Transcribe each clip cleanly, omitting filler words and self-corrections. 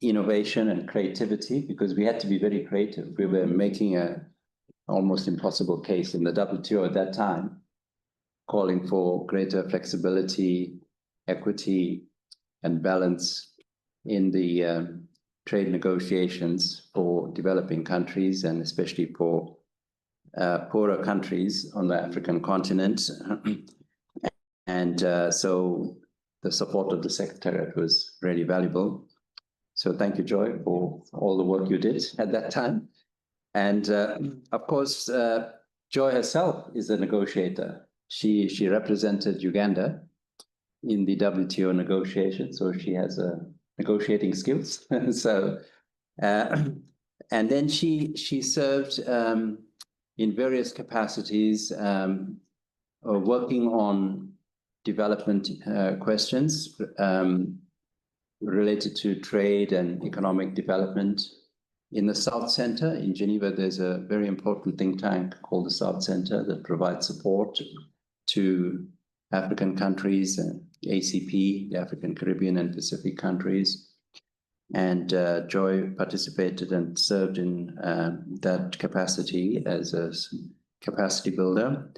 innovation and creativity, because we had to be very creative. We were making a almost impossible case in the WTO at that time, calling for greater flexibility, equity, and balance in the trade negotiations for developing countries, and especially for poorer countries on the African continent. And so the support of the Secretariat was really valuable. So thank you, Joy, for all the work you did at that time. And of course, Joy herself is a negotiator. She represented Uganda in the WTO negotiations, so she has negotiating skills. So, and then she served in various capacities, working on development questions related to trade and economic development. In the South Center in Geneva, there's a very important think tank called the South Center that provides support to African countries and ACP, the African, Caribbean, and Pacific countries. And Joy participated and served in that capacity as a capacity builder.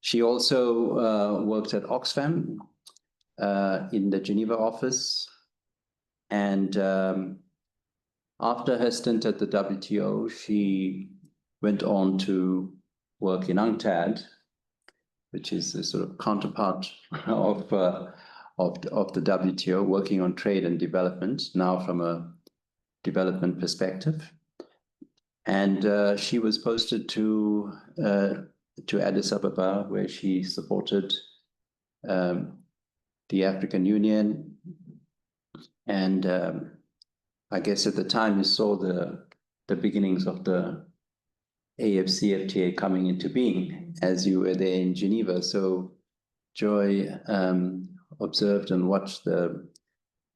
She also worked at Oxfam in the Geneva office. And after her stint at the WTO, she went on to work in UNCTAD, which is the sort of counterpart of the WTO, working on trade and development, now from a development perspective. And she was posted to Addis Ababa, where she supported the African Union. And I guess at the time you saw the beginnings of the AfCFTA coming into being as you were there in Geneva. So Joy observed and watched the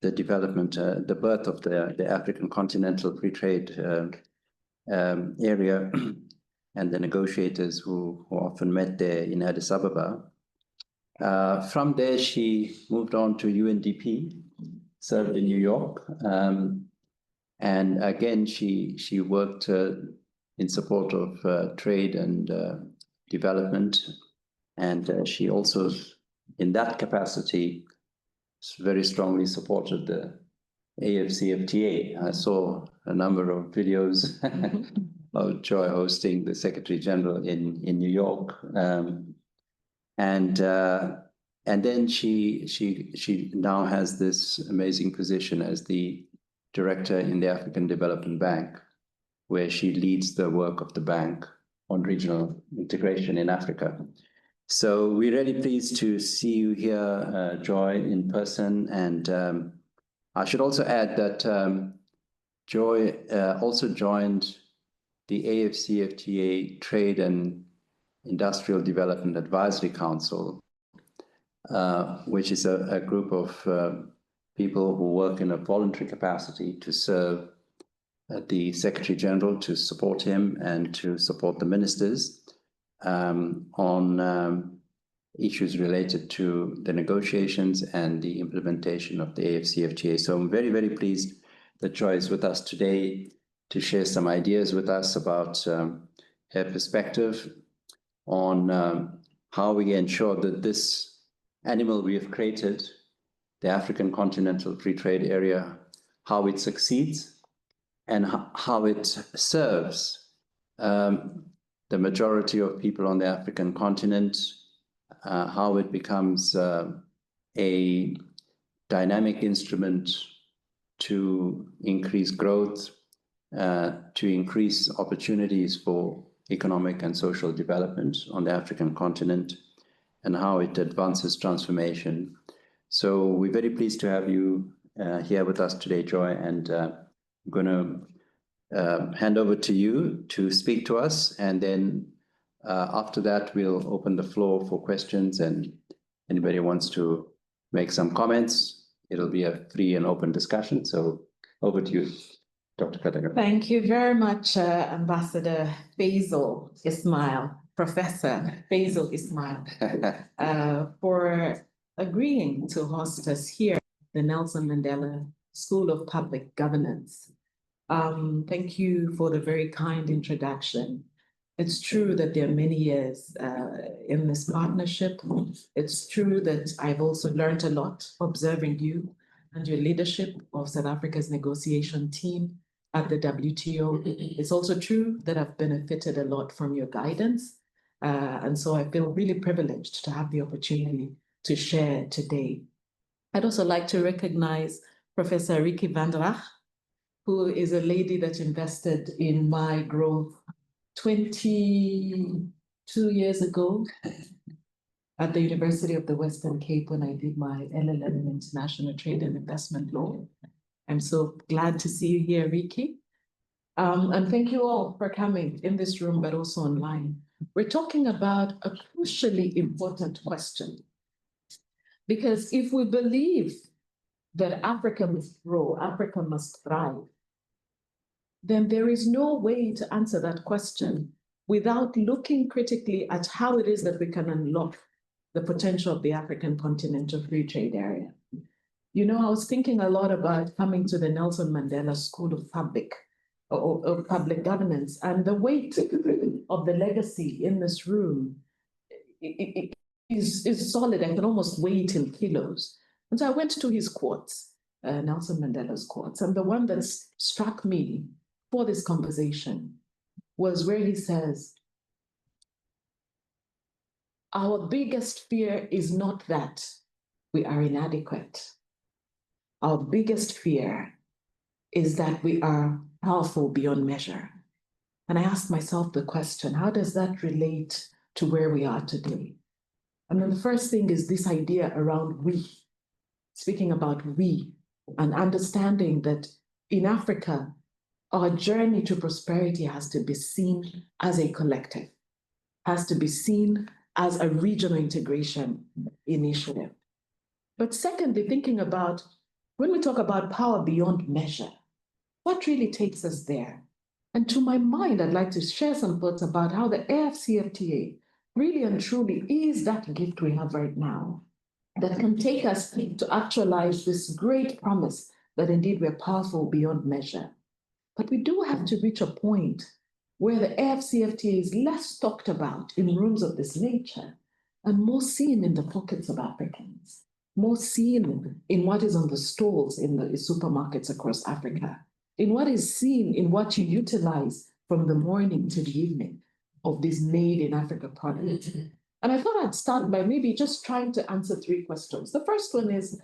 development, the birth of the African Continental Free Trade area, and the negotiators who often met there in Addis Ababa. From there, she moved on to UNDP, served in New York, and again, she worked in support of trade and development, and she also, in that capacity, very strongly supported the AfCFTA. I saw a number of videos of Joy hosting the Secretary General in New York, and then she now has this amazing position as the director in the African Development Bank, where she leads the work of the bank on regional integration in Africa. So we're really pleased to see you here, Joy, in person. And I should also add that Joy also joined the AfCFTA Trade and Industrial Development Advisory Council, which is a group of people who work in a voluntary capacity to serve the Secretary General, to support him and to support the ministers on issues related to the negotiations and the implementation of the AfCFTA. So I'm very, very pleased that Joy is with us today to share some ideas with us about her perspective on how we ensure that this animal we have created, the African Continental Free Trade Area, how it succeeds and how it serves the majority of people on the African continent, how it becomes a dynamic instrument to increase growth, to increase opportunities for economic and social development on the African continent, and how it advances transformation. So we're very pleased to have you here with us today, Joy, and I'm going to hand over to you to speak to us, and then after that we'll open the floor for questions, and anybody wants to make some comments, it'll be a free and open discussion. So over to you, Dr. Kategekwa. Thank you very much, Ambassador Basil Ismail, Professor Basil Ismail, for agreeing to host us here at the Nelson Mandela School of Public Governance. Thank you for the very kind introduction. It's true that there are many years in this partnership. It's true that I've also learned a lot observing you and your leadership of South Africa's negotiation team at the WTO. It's also true that I've benefited a lot from your guidance. And so I feel really privileged to have the opportunity to share today. I'd also like to recognize Professor Ricky van der Ach, who is a lady that invested in my growth 22 years ago at the University of the Western Cape when I did my LLM in International Trade and Investment Law. I'm so glad to see you here, Ricky. And thank you all for coming in this room, but also online. We're talking about a crucially important question. Because if we believe that Africa must grow, Africa must thrive, then there is no way to answer that question without looking critically at how it is that we can unlock the potential of the African continental free trade area. You know, I was thinking a lot about coming to the Nelson Mandela School of Public Governance, and the weight of the legacy in this room is solid. I can almost weigh it in kilos. And so I went to his quotes, Nelson Mandela's quotes, and the one that struck me for this conversation was where he says, our biggest fear is not that we are inadequate. Our biggest fear is that we are powerful beyond measure. And I asked myself the question, how does that relate to where we are today? And then the first thing is this idea around we, speaking about we, and understanding that in Africa, our journey to prosperity has to be seen as a collective, has to be seen as a regional integration initiative. But secondly, thinking about when we talk about power beyond measure, what really takes us there? And to my mind, I'd like to share some thoughts about how the AfCFTA really and truly is that gift we have right now that can take us to actualize this great promise that indeed we're powerful beyond measure. But we do have to reach a point where the AfCFTA is less talked about in rooms of this nature and more seen in the pockets of Africans, more seen in what is on the stalls in the supermarkets across Africa, in what is seen in what you utilize from the morning to the evening of these made in Africa products. And I thought I'd start by maybe just trying to answer three questions. The first one is,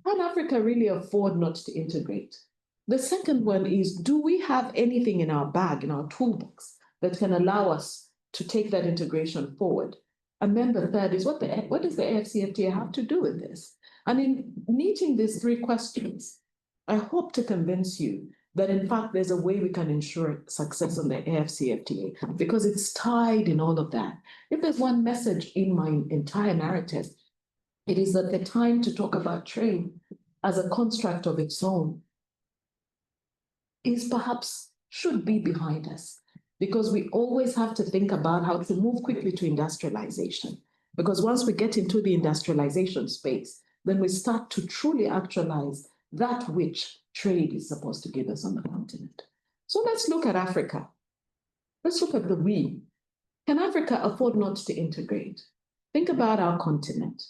can Africa really afford not to integrate? The second one is, do we have anything in our bag, in our toolbox, that can allow us to take that integration forward? And then the third is, what does the AfCFTA have to do with this? And in meeting these three questions, I hope to convince you that in fact, there's a way we can ensure success on the AfCFTA because it's tied in all of that. If there's one message in my entire narrative, it is that the time to talk about trade as a construct of its own is perhaps should be behind us, because we always have to think about how to move quickly to industrialization. Because once we get into the industrialization space, then we start to truly actualize that which trade is supposed to give us on the continent. So let's look at Africa. Let's look at the we. Can Africa afford not to integrate? Think about our continent.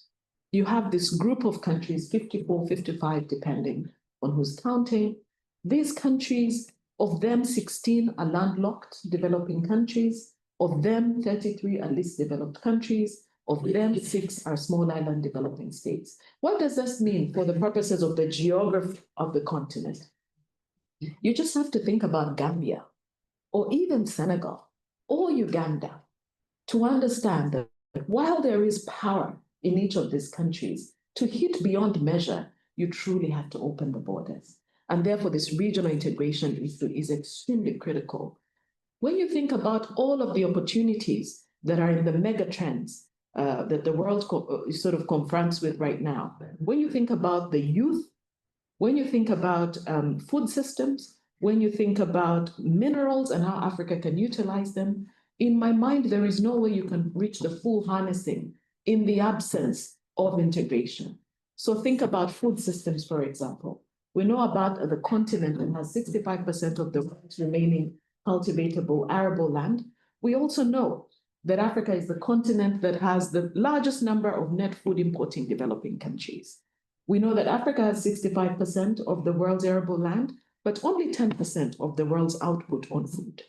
You have this group of countries, 54, 55, depending on who's counting. These countries, of them, 16 are landlocked, developing countries. Of them, 33 are least developed countries. Of them, 6 are small island developing states. What does this mean for the purposes of the geography of the continent? You just have to think about Gambia, or even Senegal, or Uganda, to understand that while there is power in each of these countries, to hit beyond measure, you truly have to open the borders. And therefore, this regional integration is extremely critical. When you think about all of the opportunities that are in the mega trends that the world sort of confronts with right now, when you think about the youth, when you think about food systems, when you think about minerals and how Africa can utilize them, in my mind, there is no way you can reach the full harnessing in the absence of integration. So think about food systems, for example. We know about the continent that has 65% of the world's remaining cultivatable arable land. We also know that Africa is the continent that has the largest number of net food importing developing countries. We know that Africa has 65% of the world's arable land, but only 10% of the world's output on food.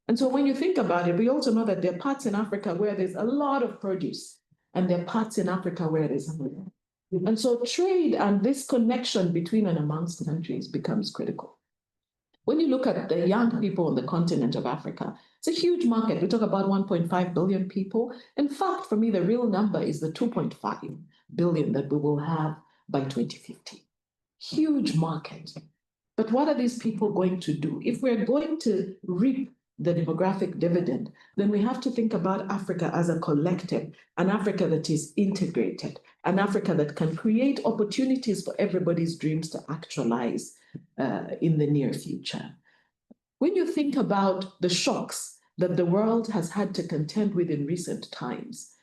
And so when you think about it, we also know that there are parts in Africa where there's a lot of produce, and there are parts in Africa where there's hunger. And so trade and this connection between and amongst countries becomes critical. When you look at the young people on the continent of Africa, it's a huge market. We talk about 1.5 billion people. In fact, for me, the real number is the 2.5 billion that we will have by 2050. Huge market. But what are these people going to do? If we're going to reap the demographic dividend, then we have to think about Africa as a collective, an Africa that is integrated, an Africa that can create opportunities for everybody's dreams to actualize in the near future. When you think about the shocks that the world has had to contend with in recent times,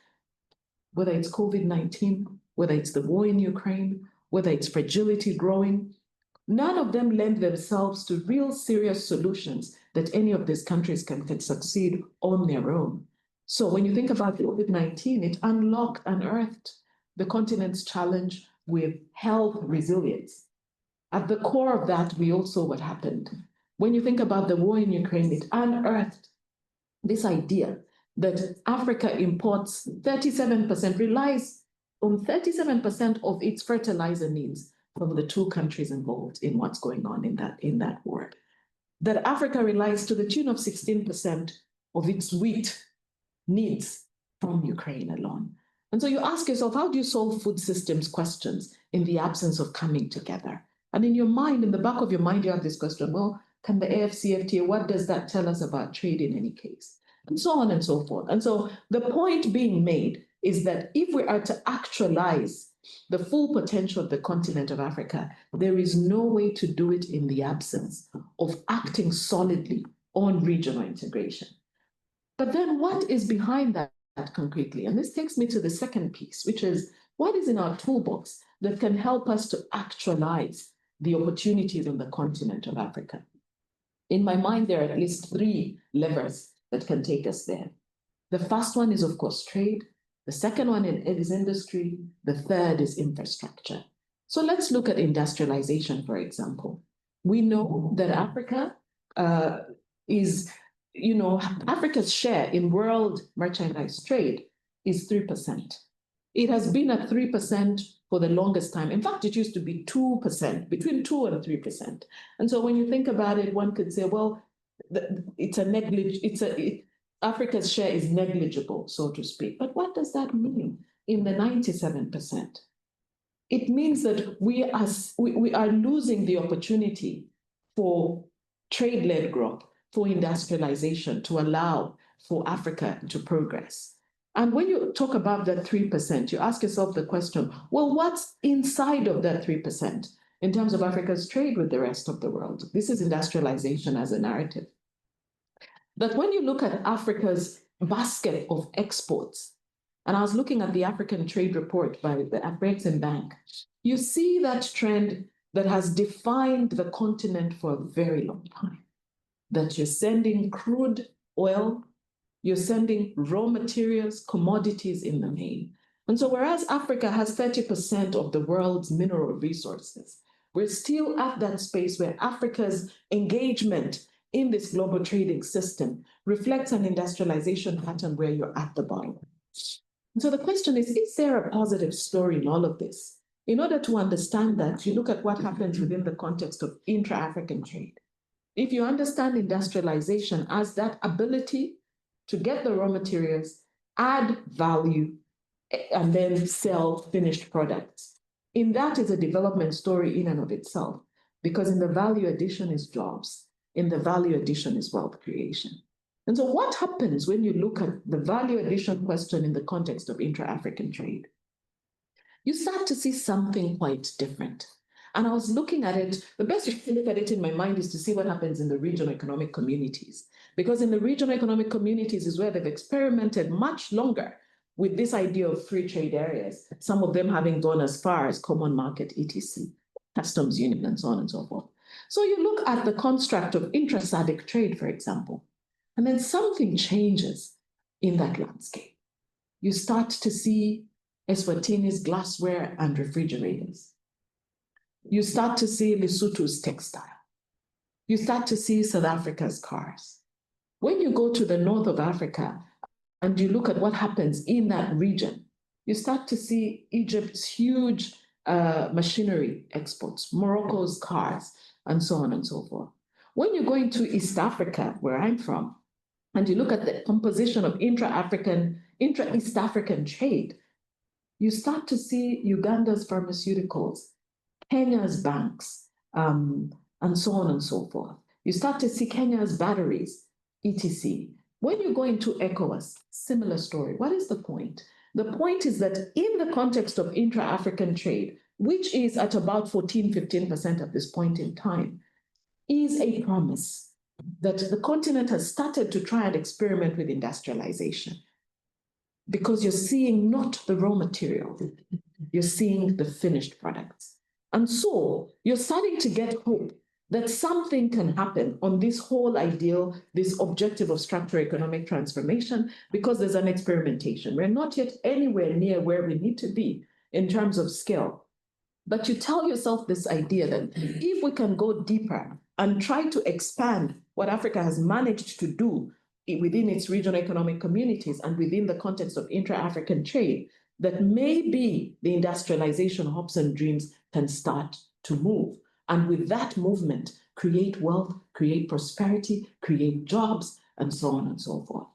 whether it's COVID-19, whether it's the war in Ukraine, whether it's fragility growing, none of them lend themselves to real serious solutions that any of these countries can succeed on their own. So when you think about COVID-19, it unearthed the continent's challenge with health resilience. At the core of that, we also what happened. When you think about the war in Ukraine, it unearthed this idea that Africa imports 37%, relies on 37% of its fertilizer needs from the two countries involved in what's going on in that war. That Africa relies to the tune of 16% of its wheat needs from Ukraine alone. And so you ask yourself, how do you solve food systems questions in the absence of coming together? And in your mind, in the back of your mind, you have this question, well, can the AfCFTA, what does that tell us about trade in any case? And so on and so forth. And so the point being made is that if we are to actualize the full potential of the continent of Africa, there is no way to do it in the absence of acting solidly on regional integration. But then what is behind that concretely? And this takes me to the second piece, which is what is in our toolbox that can help us to actualize the opportunities on the continent of Africa? In my mind, there are at least three levers that can take us there. The first one is, of course, trade. The second one is industry. The third is infrastructure. So let's look at industrialization, for example. We know that Africa Africa's share in world merchandise trade is 3%. It has been at 3% for the longest time. In fact, it used to be 2%, between 2 and 3%. And so when you think about it, one could say, well, Africa's share is negligible, so to speak. But what does that mean in the 97%? It means that we are losing the opportunity for trade-led growth, for industrialization, to allow for Africa to progress. And when you talk about that 3%, you ask yourself the question, well, what's inside of that 3% in terms of Africa's trade with the rest of the world? This is industrialization as a narrative. That when you look at Africa's basket of exports, and I was looking at the African Trade Report by the Afrexim Bank, you see that trend that has defined the continent for a very long time. That you're sending crude oil, you're sending raw materials, commodities in the main. And so whereas Africa has 30% of the world's mineral resources, we're still at that space where Africa's engagement in this global trading system reflects an industrialization pattern where you're at the bottom. And so the question is there a positive story in all of this? In order to understand that, you look at what happens within the context of intra-African trade. If you understand industrialization as that ability to get the raw materials, add value, and then sell finished products, in that is a development story in and of itself, because in the value addition is jobs, in the value addition is wealth creation. And so what happens when you look at the value addition question in the context of intra-African trade? You start to see something quite different. And I was looking at it, the best way to look at it in my mind is to see what happens in the regional economic communities. Because in the regional economic communities is where they've experimented much longer with this idea of free trade areas, some of them having gone as far as common market, etc. customs union, and so on and so forth. So you look at the construct of intra-SADC trade, for example, and then something changes in that landscape. You start to see Eswatini's glassware and refrigerators. You start to see Lesotho's textile. You start to see South Africa's cars. When you go to the north of Africa and you look at what happens in that region, you start to see Egypt's huge machinery exports, Morocco's cars, and so on and so forth. When you go into East Africa, where I'm from, and you look at the composition of intra-East African trade, you start to see Uganda's pharmaceuticals, Kenya's banks, and so on and so forth. You start to see Kenya's batteries, etc. When you go into ECOWAS, similar story. What is the point? The point is that in the context of intra-African trade, which is at about 14–15% at this point in time, is a promise that the continent has started to try and experiment with industrialization. Because you're seeing not the raw material, you're seeing the finished products. And so you're starting to get hope that something can happen on this whole ideal, this objective of structural economic transformation, because there's an experimentation. We're not yet anywhere near where we need to be in terms of scale. But you tell yourself this idea that if we can go deeper and try to expand what Africa has managed to do within its regional economic communities and within the context of intra-African trade, that maybe the industrialization hopes and dreams can start to move. And with that movement, create wealth, create prosperity, create jobs, and so on and so forth.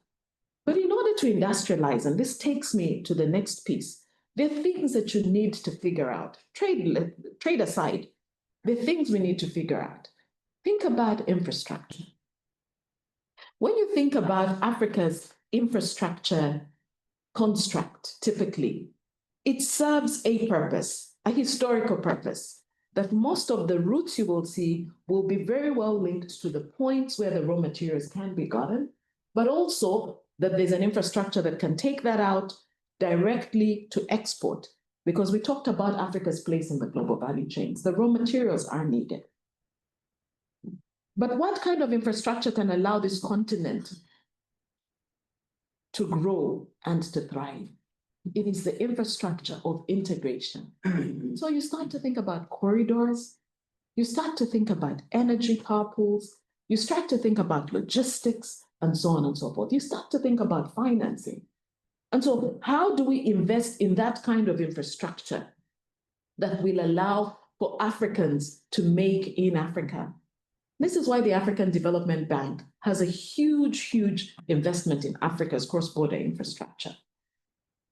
But in order to industrialize, and this takes me to the next piece, there are things that you need to figure out. Trade aside, there are things we need to figure out. Think about infrastructure. When you think about Africa's infrastructure construct, typically, it serves a purpose, a historical purpose, that most of the routes you will see will be very well linked to the points where the raw materials can be gotten, but also that there's an infrastructure that can take that out directly to export, because we talked about Africa's place in the global value chains. The raw materials are needed. But what kind of infrastructure can allow this continent to grow and to thrive? It is the infrastructure of integration. So you start to think about corridors, you start to think about energy power pools, you start to think about logistics, and so on and so forth. You start to think about financing. And so how do we invest in that kind of infrastructure that will allow for Africans to make in Africa? This is why the African Development Bank has a huge, huge investment in Africa's cross-border infrastructure.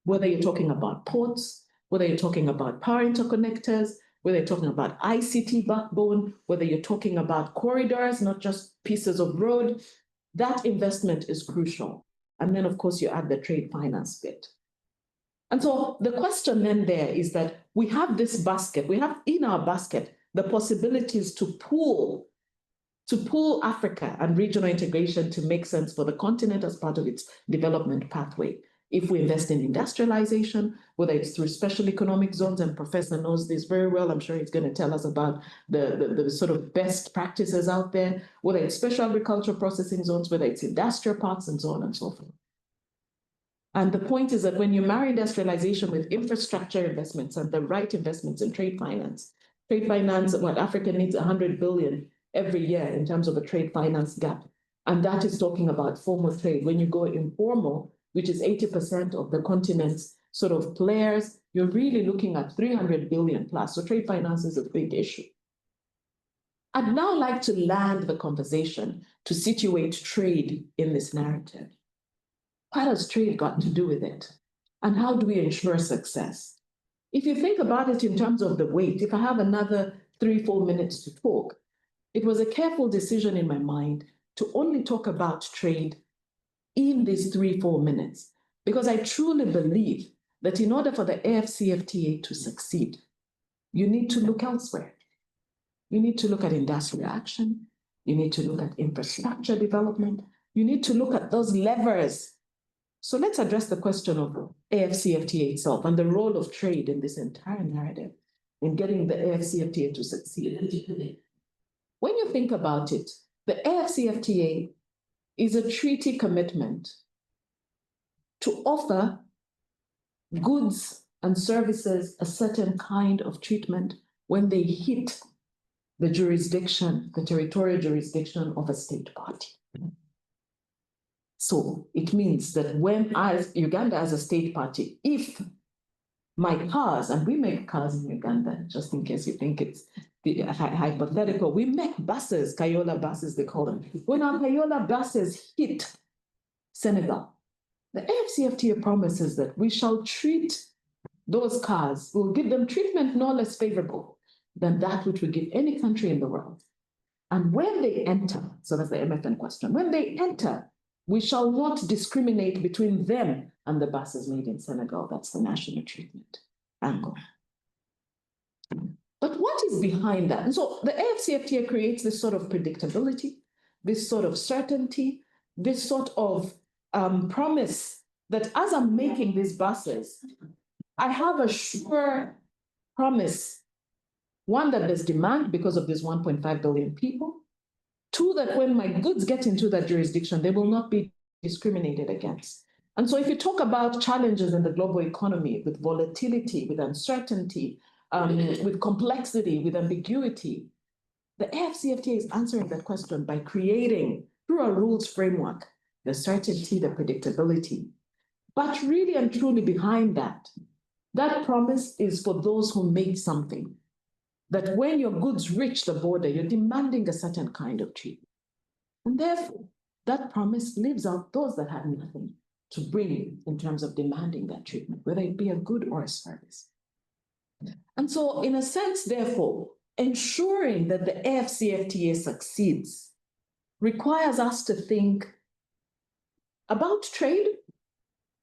Whether you're talking about ports, whether you're talking about power interconnectors, whether you're talking about ICT backbone, whether you're talking about corridors, not just pieces of road, that investment is crucial. And then, of course, you add the trade finance bit. And so the question then there is that we have this basket, we have in our basket the possibilities to pool Africa and regional integration to make sense for the continent as part of its development pathway. If we invest in industrialization, whether it's through special economic zones, and Professor knows this very well, I'm sure he's going to tell us about the sort of best practices out there, whether it's special agricultural processing zones, whether it's industrial parks, and so on and so forth. And the point is that when you marry industrialization with infrastructure investments and the right investments in trade finance, what Africa needs 100 billion every year in terms of a trade finance gap. And that is talking about formal trade. When you go informal, which is 80% of the continent's sort of players, you're really looking at 300 billion plus. So trade finance is a big issue. I'd now like to land the conversation to situate trade in this narrative. What has trade got to do with it? And how do we ensure success? If you think about it in terms of the weight, if I have another 3–4 minutes to talk, it was a careful decision in my mind to only talk about trade in these 3–4 minutes, because I truly believe that in order for the AfCFTA to succeed, you need to look elsewhere. You need to look at industrial action. You need to look at infrastructure development. You need to look at those levers. So let's address the question of AfCFTA itself and the role of trade in this entire narrative. in getting the AfCFTA to succeed. When you think about it, the AfCFTA is a treaty commitment to offer goods and services a certain kind of treatment when they hit the jurisdiction, the territorial jurisdiction of a state party. So it means that when Uganda as a state party, if my cars, and we make cars in Uganda, just in case you think it's hypothetical, we make buses, Kayola buses, they call them. When our Kayola buses hit Senegal, the AfCFTA promises that we shall treat those cars, we'll give them treatment no less favorable than that which we give any country in the world. And when they enter, so that's the MFN question, when they enter, we shall not discriminate between them and the buses made in Senegal. That's the national treatment angle. But what is behind that? And so the AfCFTA creates this sort of predictability, this sort of certainty, this sort of promise that as I'm making these buses, I have a sure promise, one, that there's demand because of this 1.5 billion people. Two, that when my goods get into that jurisdiction, they will not be discriminated against. And so if you talk about challenges in the global economy with volatility, with uncertainty, with complexity, with ambiguity, the AfCFTA is answering that question by creating, through a rules framework, the certainty, the predictability. But really and truly behind that, that promise is for those who make something. That when your goods reach the border, you're demanding a certain kind of treatment. And therefore, that promise leaves out those that have nothing to bring in terms of demanding that treatment, whether it be a good or a service. And so, in a sense, therefore, ensuring that the AfCFTA succeeds requires us to think about trade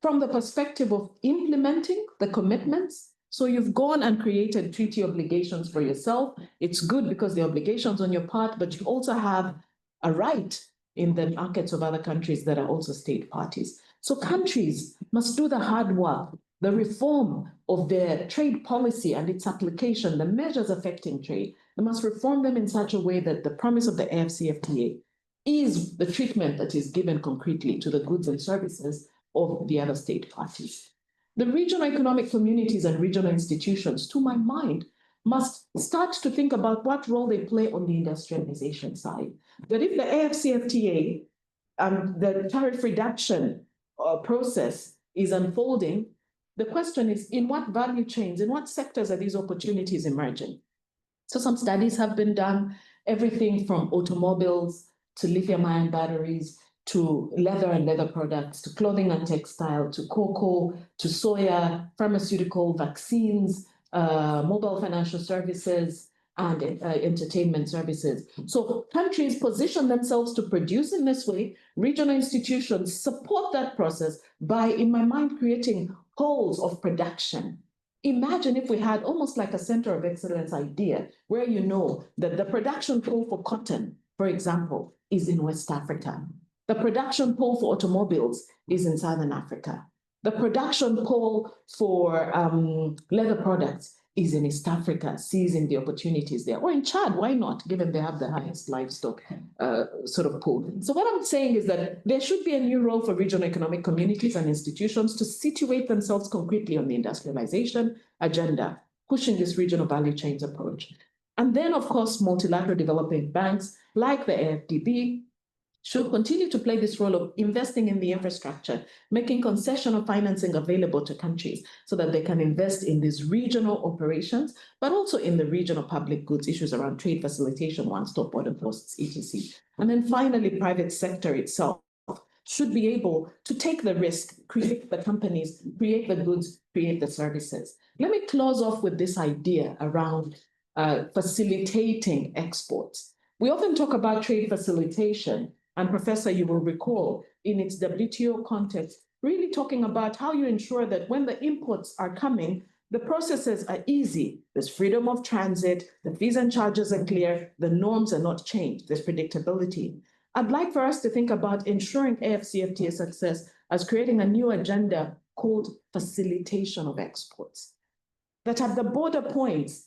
from the perspective of implementing the commitments. So you've gone and created treaty obligations for yourself. It's good because the obligations on your part, but you also have a right in the markets of other countries that are also state parties. So countries must do the hard work, the reform of their trade policy and its application, the measures affecting trade. They must reform them in such a way that the promise of the AfCFTA is the treatment that is given concretely to the goods and services of the other state parties. The regional economic communities and regional institutions, to my mind, must start to think about what role they play on the industrialization side. That if the AfCFTA and the tariff reduction process is unfolding, the question is, in what value chains, in what sectors are these opportunities emerging? So some studies have been done, everything from automobiles to lithium-ion batteries, to leather and leather products, to clothing and textile, to cocoa, to soya, pharmaceutical, vaccines, mobile financial services, and entertainment services. So countries position themselves to produce in this way. Regional institutions support that process by, in my mind, creating poles of production. Imagine if we had almost like a center of excellence idea, where you know that the production pole for cotton, for example, is in West Africa. The production pole for automobiles is in Southern Africa. The production pole for leather products is in East Africa, seizing the opportunities there. Or in Chad, why not, given they have the highest livestock sort of pool. So what I'm saying is that there should be a new role for regional economic communities and institutions to situate themselves concretely on the industrialization agenda, pushing this regional value chains approach. And then, of course, multilateral developing banks like the AfDB should continue to play this role of investing in the infrastructure, making concessional financing available to countries so that they can invest in these regional operations, but also in the regional public goods issues around trade facilitation, one-stop border posts, etc. And then finally, private sector itself should be able to take the risk, create the companies, create the goods, create the services. Let me close off with this idea around facilitating exports. We often talk about trade facilitation, and Professor, you will recall, in its WTO context, really talking about how you ensure that when the inputs are coming, the processes are easy. There's freedom of transit, the fees and charges are clear, the norms are not changed, there's predictability. I'd like for us to think about ensuring AfCFTA success as creating a new agenda called facilitation of exports. That at the border points,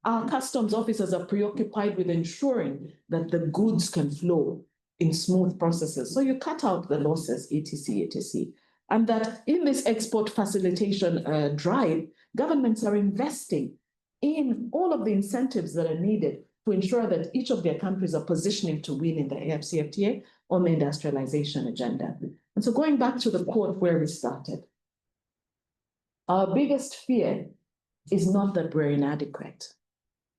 Our customs officers are preoccupied with ensuring that the goods can flow in smooth processes. So you cut out the losses, etc., etc. And that in this export facilitation drive, governments are investing in all of the incentives that are needed to ensure that each of their countries are positioning to win in the AfCFTA on the industrialization agenda. And so going back to the quote where we started, our biggest fear is not that we're inadequate.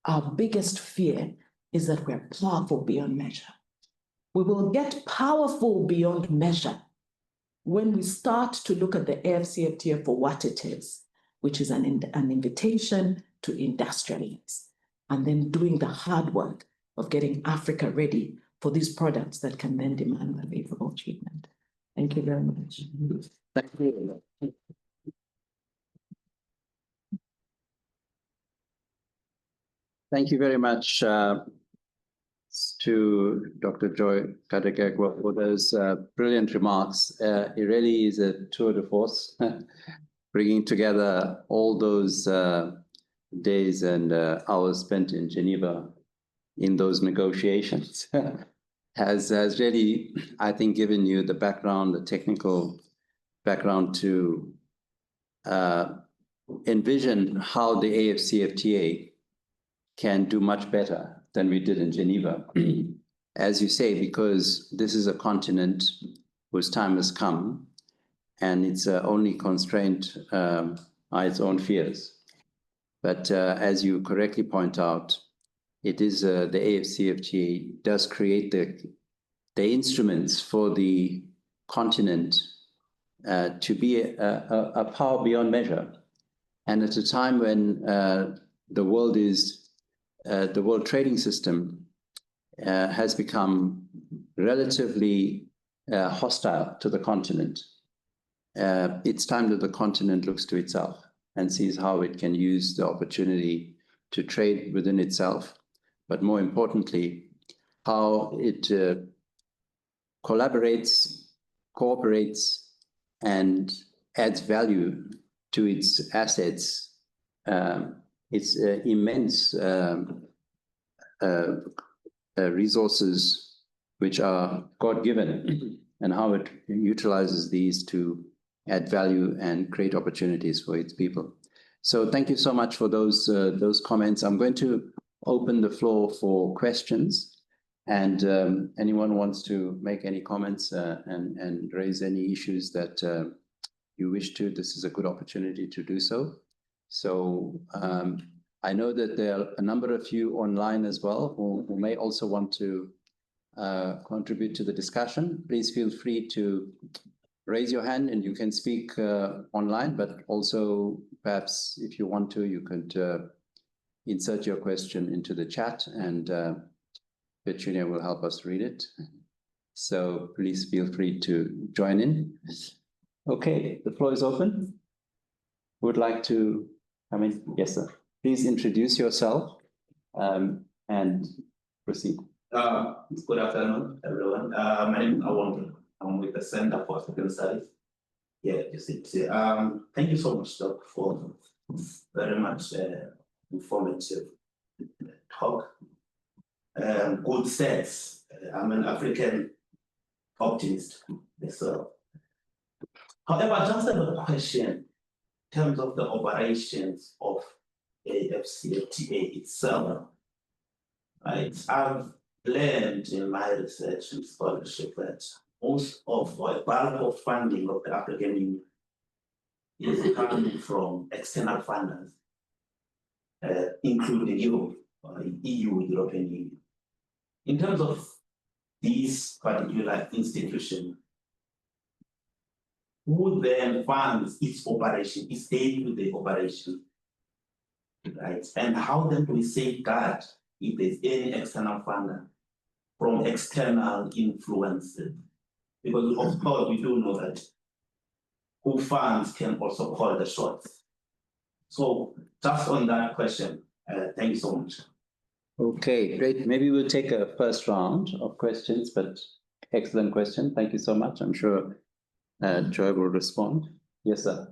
Our biggest fear is that we're powerful beyond measure. We will get powerful beyond measure when we start to look at the AfCFTA for what it is, which is an invitation to industrialize, and then doing the hard work of getting Africa ready for these products that can then demand the favorable treatment. Thank you very much. Thank you. Thank you very much to Dr. Joy Kategekwa for those brilliant remarks. It really is a tour de force, bringing together all those days and hours spent in Geneva in those negotiations. has really, I think, given you the background, the technical background to envision how the AfCFTA can do much better than we did in Geneva. As you say, because this is a continent whose time has come, and it's only constrained by its own fears. But as you correctly point out, it is the AfCFTA does create the instruments for the continent to be a power beyond measure. And at a time when the world trading system has become relatively hostile to the continent, it's time that the continent looks to itself and sees how it can use the opportunity to trade within itself, but more importantly, how it collaborates, cooperates, and adds value to its assets, its immense resources, which are God-given, and how it utilizes these to add value and create opportunities for its people. So thank you so much for those comments. I'm going to open the floor for questions, and anyone wants to make any comments and raise any issues that you wish to, this is a good opportunity to do so. So I know that there are a number of you online as well who may also want to contribute to the discussion. Please feel free to raise your hand and you can speak online, but also perhaps if you want to, you could insert your question into the chat and Petunia will help us read it. So please feel free to join in. Okay, the floor is open. Who would like to come in? Yes, sir. Please introduce yourself and proceed. Good afternoon, everyone. My name is Awang. I'm with the Center for African Studies. Yeah, thank you so much, Doc, for very much informative talk. Good sense. I'm an African optimist myself. However, I just have a question in terms of the operations of AfCFTA itself. Right? I've learned in my research and scholarship that most of the bulk of funding of the African Union is coming from external funders, including Europe, EU, European Union. In terms of these particular institutions, who then funds its operation, its day-to-day operation, right? And how then do we safeguard if there's any external funder from external influences? Because of course we do know that who funds can also call the shots. So just on that question, thank you so much. Okay, great. Maybe we'll take a first round of questions, but excellent question. Thank you so much. I'm sure Joy will respond. Yes, sir.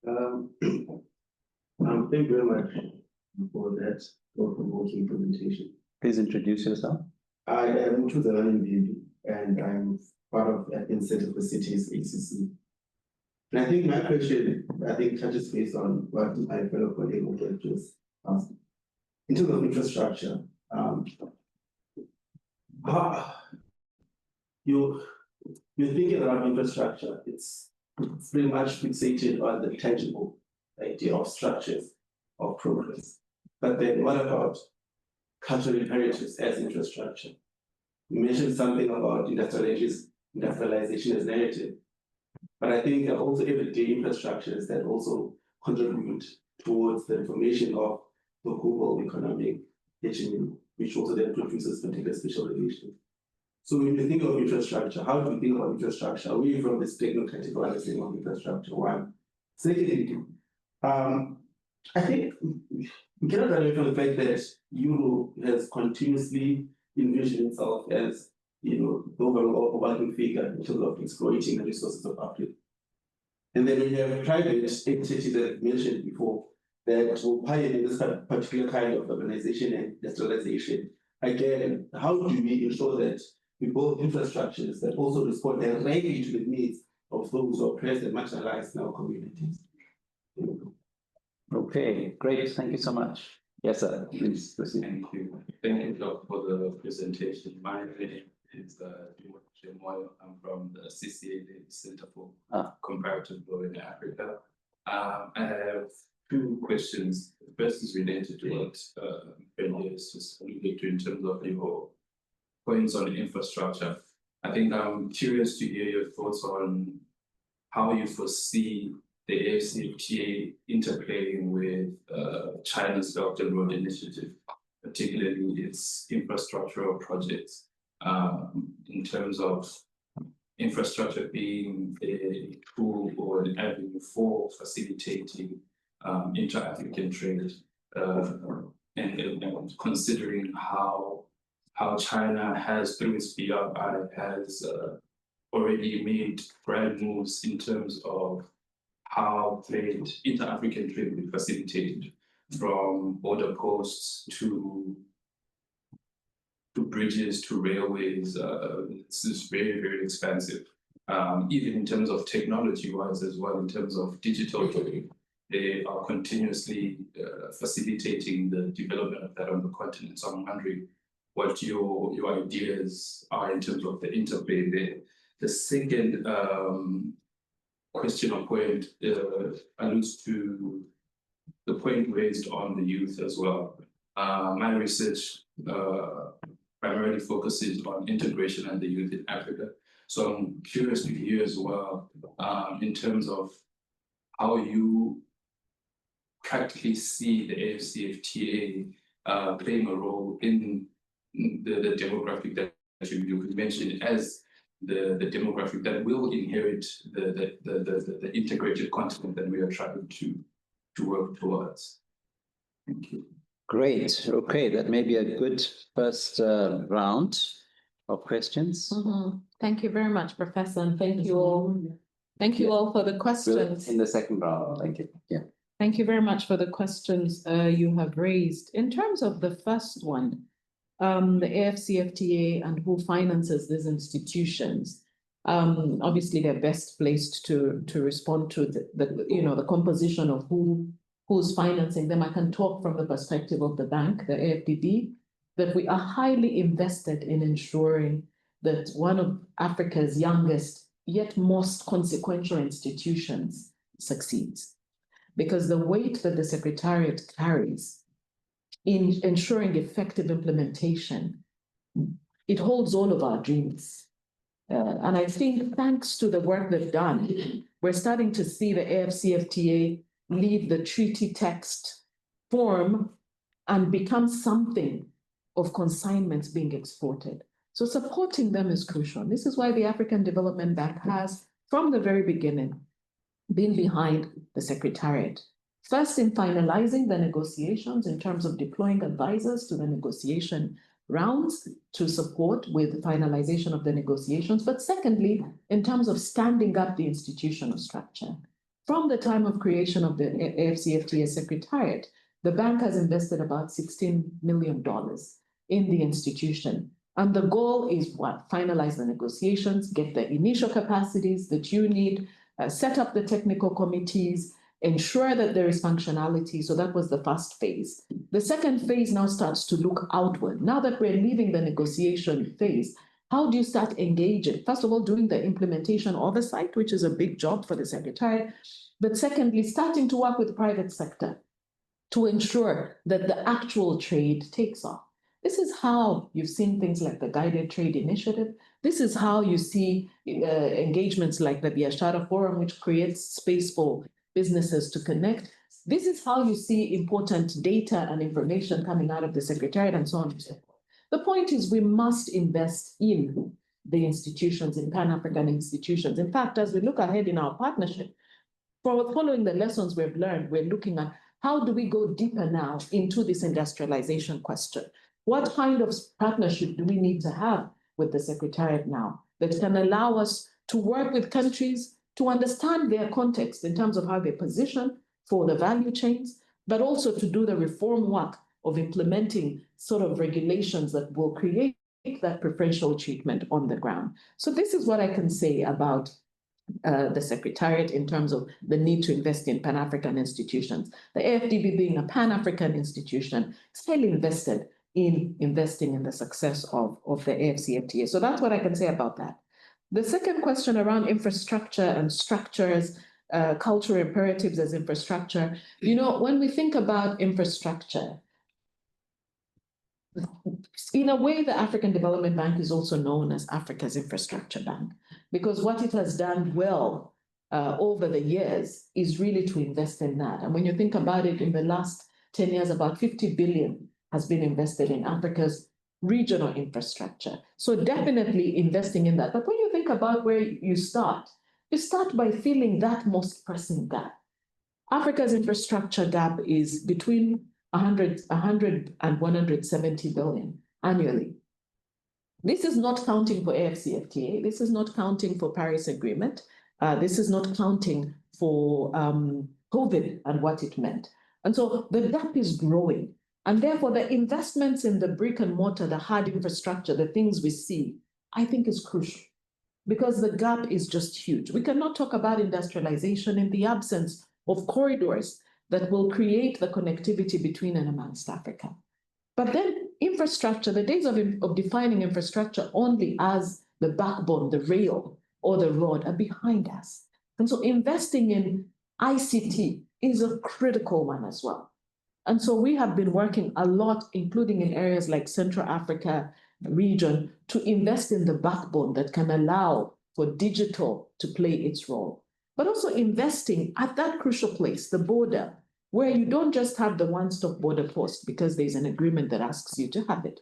Thank you very much for that thought-provoking presentation. Please introduce yourself. I am Mutuzalani Mbimbi, and I'm part of Incentive for Cities ACC. And I think my question, touches based on what my fellow colleague just asked. In terms of infrastructure, you're thinking about infrastructure, it's pretty much fixated on the tangible idea of structures of progress. But then what about cultural imperatives as infrastructure? You mentioned something about industrialization as narrative. But I think there are also everyday infrastructures that also contribute towards the reformation of the global economic hegemony, which also then produces particular special relations. So when you think of infrastructure, how do you think about infrastructure away from this technocratic understanding of infrastructure? One. Secondly, I think we cannot run away from the fact that Europe has continuously envisioned itself as, the overall overarching figure in terms of exploiting the resources of Africa. And then we have private entities that I mentioned before that will pioneer this particular kind of urbanization and industrialization. Again, how do we ensure that we build infrastructures that also respond directly to the needs of those who are oppressed and marginalized in our communities? Okay, great. Thank you so much. Yes, sir. Please proceed. Thank you. Thank you, Doc, for the presentation. My name is Jemoyo. I'm from the CCA, the Center for Comparative Law in Africa. I have two questions. The first is related to what Ben has just alluded to in terms of your points on infrastructure. I think I'm curious to hear your thoughts on how you foresee the AfCFTA interplaying with China's Belt and Road Initiative, particularly its infrastructural projects, in terms of infrastructure being a tool or an avenue for facilitating inter-African trade, and considering how China has, through its BRI, has already made grand moves in terms of how inter-African trade will be facilitated, from border posts to bridges to railways. This is very, very expensive. Even in terms of technology-wise as well, in terms of digital trade, they are continuously facilitating the development of that on the continent. So I'm wondering what your ideas are in terms of the interplay there. The second question or point alludes to the point raised on the youth as well. My research primarily focuses on integration and the youth in Africa. So I'm curious to hear as well, in terms of how you practically see the AfCFTA playing a role in the demographic that you mentioned as the demographic that will inherit the integrated continent that we are trying to work towards. Thank you. Great. Okay, that may be a good first round of questions. Thank you very much, Professor, and thank you all. Thank you all for the questions. In the second round, thank you. Yeah. Thank you very much for the questions you have raised. In terms of the first one, the AfCFTA and who finances these institutions, obviously they're best placed to respond to the composition of who's financing them. I can talk from the perspective of the bank, the AFDB, that we are highly invested in ensuring that one of Africa's youngest yet most consequential institutions succeeds. Because the weight that the Secretariat carries in ensuring effective implementation, it holds all of our dreams. And I think thanks to the work they've done, we're starting to see the AfCFTA leave the treaty text form and become something of consignments being exported. So supporting them is crucial. This is why the African Development Bank has, from the very beginning, been behind the Secretariat. First, in finalizing the negotiations in terms of deploying advisors to the negotiation rounds to support with the finalization of the negotiations, but secondly, in terms of standing up the institutional structure. From the time of creation of the AfCFTA Secretariat, the bank has invested about $16 million in the institution. And the goal is what? Finalize the negotiations, get the initial capacities that you need, set up the technical committees, ensure that there is functionality. So that was the first phase. The second phase now starts to look outward. Now that we're leaving the negotiation phase, how do you start engaging? First of all, doing the implementation oversight, which is a big job for the Secretariat. But secondly, starting to work with the private sector to ensure that the actual trade takes off. This is how you've seen things like the Guided Trade Initiative. This is how you see engagements like the Biashara Forum, which creates space for businesses to connect. This is how you see important data and information coming out of the Secretariat and so on and so forth. The point is we must invest in the institutions, in Pan-African institutions. In fact, as we look ahead in our partnership, following the lessons we've learned, we're looking at how do we go deeper now into this industrialization question? What kind of partnership do we need to have with the Secretariat now that can allow us to work with countries to understand their context in terms of how they position for the value chains, but also to do the reform work of implementing sort of regulations that will create that preferential treatment on the ground. So this is what I can say about the Secretariat in terms of the need to invest in Pan-African institutions. The AFDB being a Pan-African institution is highly invested in investing in the success of the AfCFTA. So that's what I can say about that. The second question around infrastructure and structures, cultural imperatives as infrastructure. You know, when we think about infrastructure, in a way, the African Development Bank is also known as Africa's infrastructure bank, because what it has done well over the years is really to invest in that. And when you think about it, in the last 10 years, about 50 billion has been invested in Africa's regional infrastructure. So definitely investing in that. But when you think about where you start by filling that most pressing gap. Africa's infrastructure gap is between 100 and 170 billion annually. This is not counting for AfCFTA. This is not counting for Paris Agreement. This is not counting for COVID and what it meant. And so the gap is growing. And therefore, the investments in the brick and mortar, the hard infrastructure, the things we see, I think is crucial because the gap is just huge. We cannot talk about industrialization in the absence of corridors that will create the connectivity between and amongst Africa. But then infrastructure, the days of defining infrastructure only as the backbone, the rail, or the road are behind us. And so investing in ICT is a critical one as well. And so we have been working a lot, including in areas like Central Africa region, to invest in the backbone that can allow for digital to play its role, but also investing at that crucial place, the border, where you don't just have the one-stop border post because there's an agreement that asks you to have it,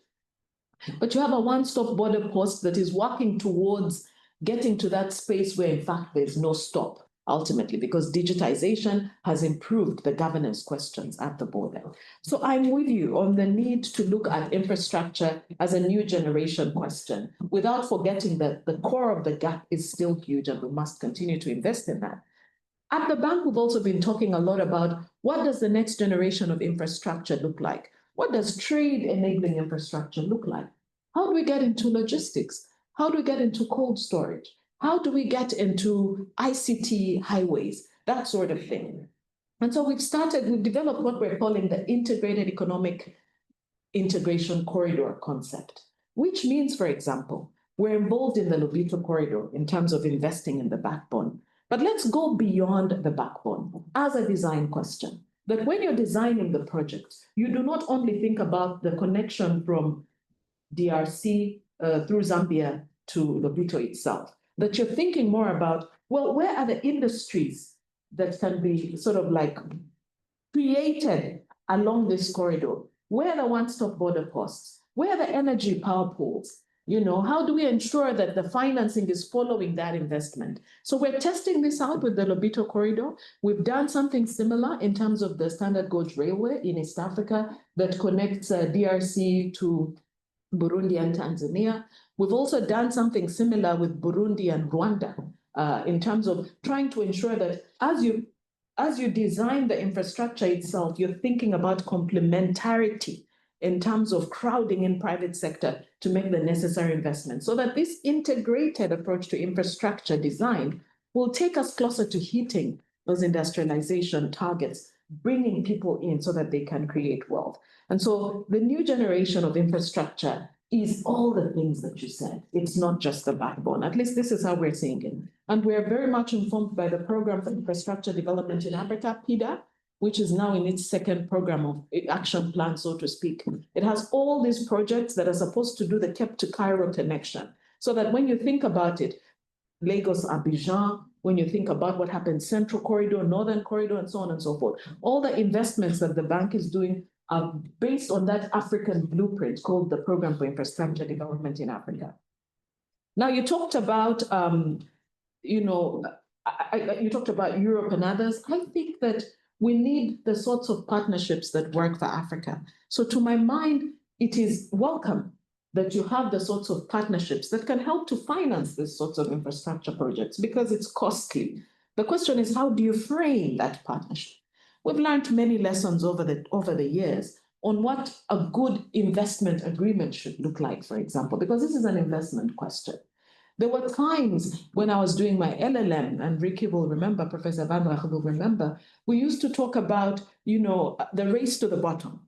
but you have a one-stop border post that is working towards getting to that space where, in fact, there's no stop. Ultimately, because digitization has improved the governance questions at the border. So I'm with you on the need to look at infrastructure as a new generation question, without forgetting that the core of the gap is still huge and we must continue to invest in that. At the bank, we've also been talking a lot about what does the next generation of infrastructure look like? What does trade enabling infrastructure look like? How do we get into logistics? How do we get into cold storage? How do we get into ICT highways, that sort of thing? And so we've developed what we're calling the integrated economic integration corridor concept, which means, for example, we're involved in the Lobito corridor in terms of investing in the backbone. But let's go beyond the backbone as a design question, that when you're designing the project, you do not only think about the connection from DRC through Zambia to Lobito itself, that you're thinking more about, well, where are the industries that can be sort of like created along this corridor? Where are the one-stop border posts? Where are the energy power pools? You know, how do we ensure that the financing is following that investment? So we're testing this out with the Lobito corridor. We've done something similar in terms of the Standard Gauge Railway in East Africa that connects DRC to Burundi and Tanzania. We've also done something similar with Burundi and Rwanda in terms of trying to ensure that as you as you design the infrastructure itself, you're thinking about complementarity in terms of crowding in private sector to make the necessary investments, so that this integrated approach to infrastructure design will take us closer to hitting those industrialization targets, bringing people in so that they can create wealth. And so the new generation of infrastructure is all the things that you said. It's not just the backbone. At least this is how we're seeing it. And we're very much informed by the Program for Infrastructure Development in Africa, PIDA, which is now in its second program of action plan, so to speak. It has all these projects that are supposed to do the Cape to Cairo connection, so that when you think about it, Lagos, Abidjan, when you think about what happens, Central Corridor, Northern Corridor, and so on and so forth, all the investments that the bank is doing are based on that African blueprint called the Program for Infrastructure Development in Africa. Now, you talked about, you talked about Europe and others. I think that we need the sorts of partnerships that work for Africa. So to my mind, it is welcome that you have the sorts of partnerships that can help to finance these sorts of infrastructure projects, because it's costly. The question is, how do you frame that partnership? We've learned many lessons over the years on what a good investment agreement should look like, for example, because this is an investment question. There were times when I was doing my LLM, and Ricky will remember, Professor Van Rach will remember, we used to talk about, the race to the bottom,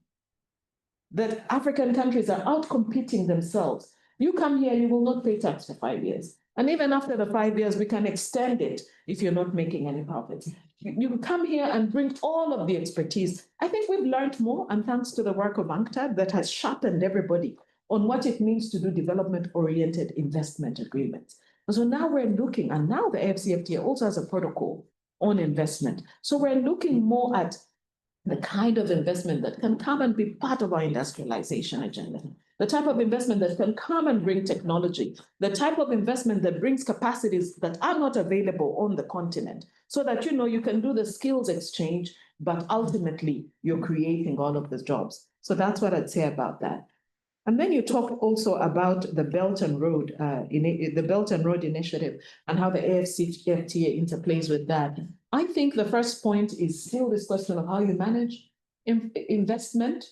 that African countries are out-competing themselves. You come here, you will not pay tax for 5 years. And even after the 5 years, we can extend it if you're not making any profits. You come here and bring all of the expertise. I think we've learned more, and thanks to the work of UNCTAD that has sharpened everybody on what it means to do development-oriented investment agreements. And so now we're looking, and now the AfCFTA also has a protocol on investment. So we're looking more at the kind of investment that can come and be part of our industrialization agenda, the type of investment that can come and bring technology, the type of investment that brings capacities that are not available on the continent, so that you can do the skills exchange, but ultimately you're creating all of the jobs. So that's what I'd say about that. And then you talk also about the Belt and Road, the Belt and Road Initiative, and how the AfCFTA interplays with that. I think the first point is still this question of how you manage investment.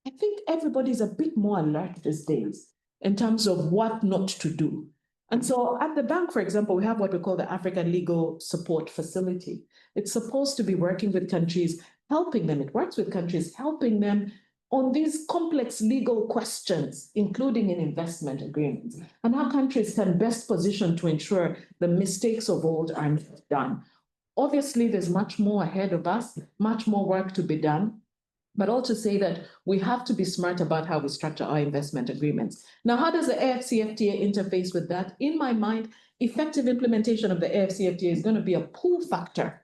I think everybody's a bit more alert these days in terms of what not to do. And so at the bank, for example, we have what we call the African Legal Support Facility. It's supposed to be working with countries, helping them. It works with countries, helping them on these complex legal questions, including in investment agreements, and how countries can best position to ensure the mistakes of old are not done. Obviously, there's much more ahead of us, much more work to be done, but also say that we have to be smart about how we structure our investment agreements. Now, how does the AfCFTA interface with that? In my mind, effective implementation of the AfCFTA is going to be a pull factor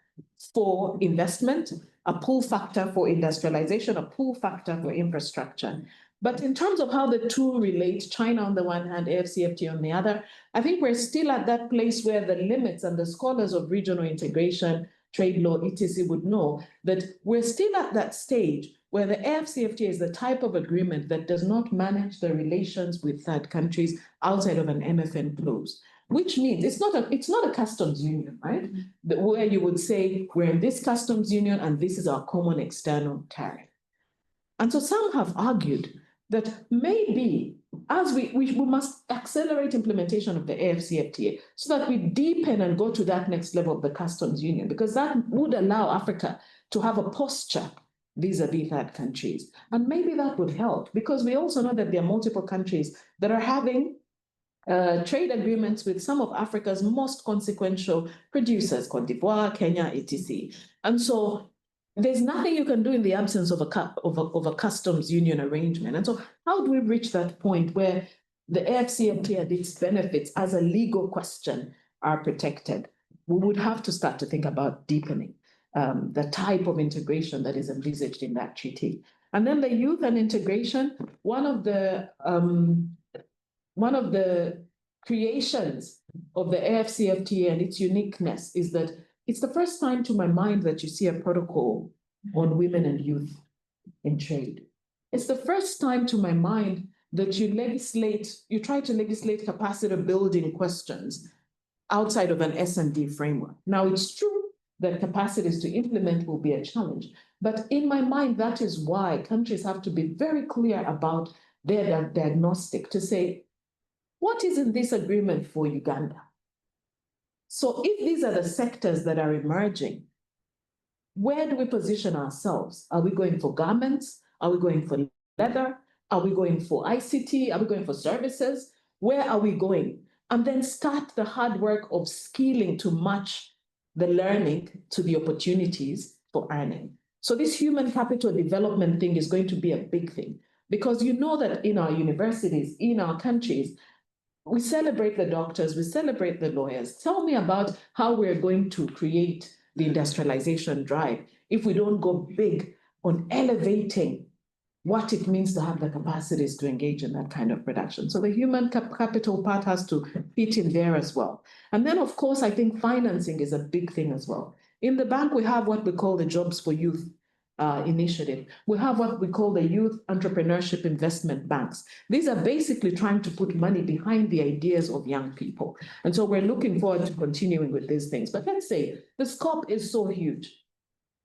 for investment, a pull factor for industrialization, a pull factor for infrastructure. But in terms of how the two relate, China on the one hand, AfCFTA on the other, I think we're still at that place where the limits, and the scholars of regional integration, trade law, etc. would know that we're still at that stage where the AfCFTA is the type of agreement that does not manage the relations with third countries outside of an MFN clause. Which means it's not a customs union, right? Where you would say, we're in this customs union and this is our common external tariff. And so some have argued that maybe as we must accelerate implementation of the AfCFTA so that we deepen and go to that next level of the customs union, because that would allow Africa to have a posture vis-a-vis third countries. And maybe that would help, because we also know that there are multiple countries that are having trade agreements with some of Africa's most consequential producers, Cote d'Ivoire, Kenya, etc. And so there's nothing you can do in the absence of a customs union arrangement. And so how do we reach that point where the AfCFTA and its benefits as a legal question are protected? We would have to start to think about deepening the type of integration that is envisaged in that treaty. And then the youth and integration, one of the creations of the AfCFTA and its uniqueness is that it's the first time to my mind that you see a protocol on women and youth in trade. It's the first time to my mind that you try to legislate capacity building questions outside of an S&D framework. Now, it's true the capacities to implement will be a challenge. But in my mind, that is why countries have to be very clear about their diagnostic to say, what is in this agreement for Uganda? So if these are the sectors that are emerging, where do we position ourselves? Are we going for garments? Are we going for leather? Are we going for ICT? Are we going for services? Where are we going? And then start the hard work of skilling to match the learning to the opportunities for earning. So this human capital development thing is going to be a big thing, because you know that in our universities, in our countries, we celebrate the doctors, we celebrate the lawyers. Tell me about how we're going to create the industrialization drive if we don't go big on elevating what it means to have the capacities to engage in that kind of production. So the human capital part has to fit in there as well. And then, of course, I think financing is a big thing as well. In the bank, we have what we call the Jobs for Youth initiative. We have what we call the Youth Entrepreneurship Investment Banks. These are basically trying to put money behind the ideas of young people. And so we're looking forward to continuing with these things. But let's say the scope is so huge.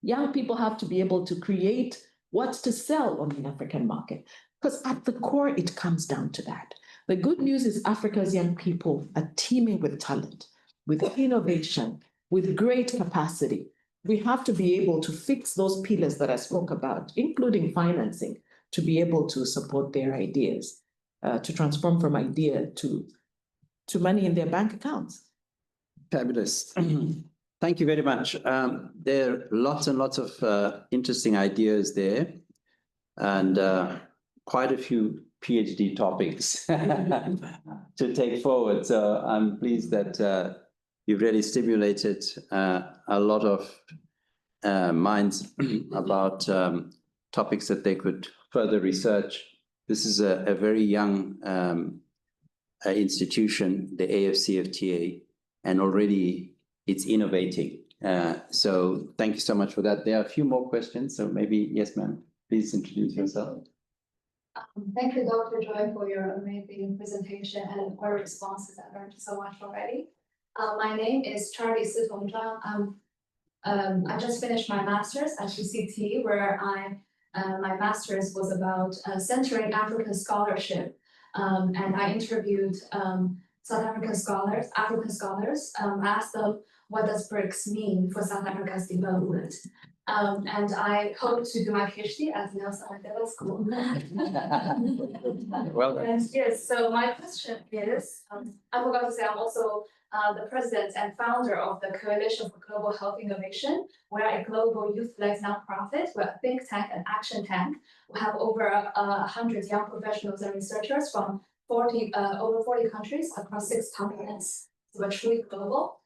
Young people have to be able to create what's to sell on the African market, because at the core, it comes down to that. The good news is Africa's young people are teeming with talent, with innovation, with great capacity. We have to be able to fix those pillars that I spoke about, including financing, to be able to support their ideas, to transform from idea to money in their bank accounts. Fabulous. Thank you very much. There are lots and lots of interesting ideas there, and quite a few PhD topics to take forward. So I'm pleased that you've really stimulated a lot of minds about topics that they could further research. This is a very young institution, the AfCFTA, and already it's innovating. So thank you so much for that. There are a few more questions, so maybe, yes, ma'am, please introduce yourself. Thank you, Dr. Joy, for your amazing presentation and for responses. I learned so much already. My name is Charlie Sitong Zhang. I just finished my master's at UCT, where my master's was about centering African scholarship. And I interviewed South African scholars, asked them, what does BRICS mean for South Africa's development? And I hope to do my PhD at Nelson Mandela School. Well done. Yes, so my question is, I forgot to say, I'm also the president and founder of the Coalition for Global Health Innovation. We're a global youth-led nonprofit. We're a think tank and action tank. We have over 100 young professionals and researchers from over 40 countries across 6 continents. So we're truly global.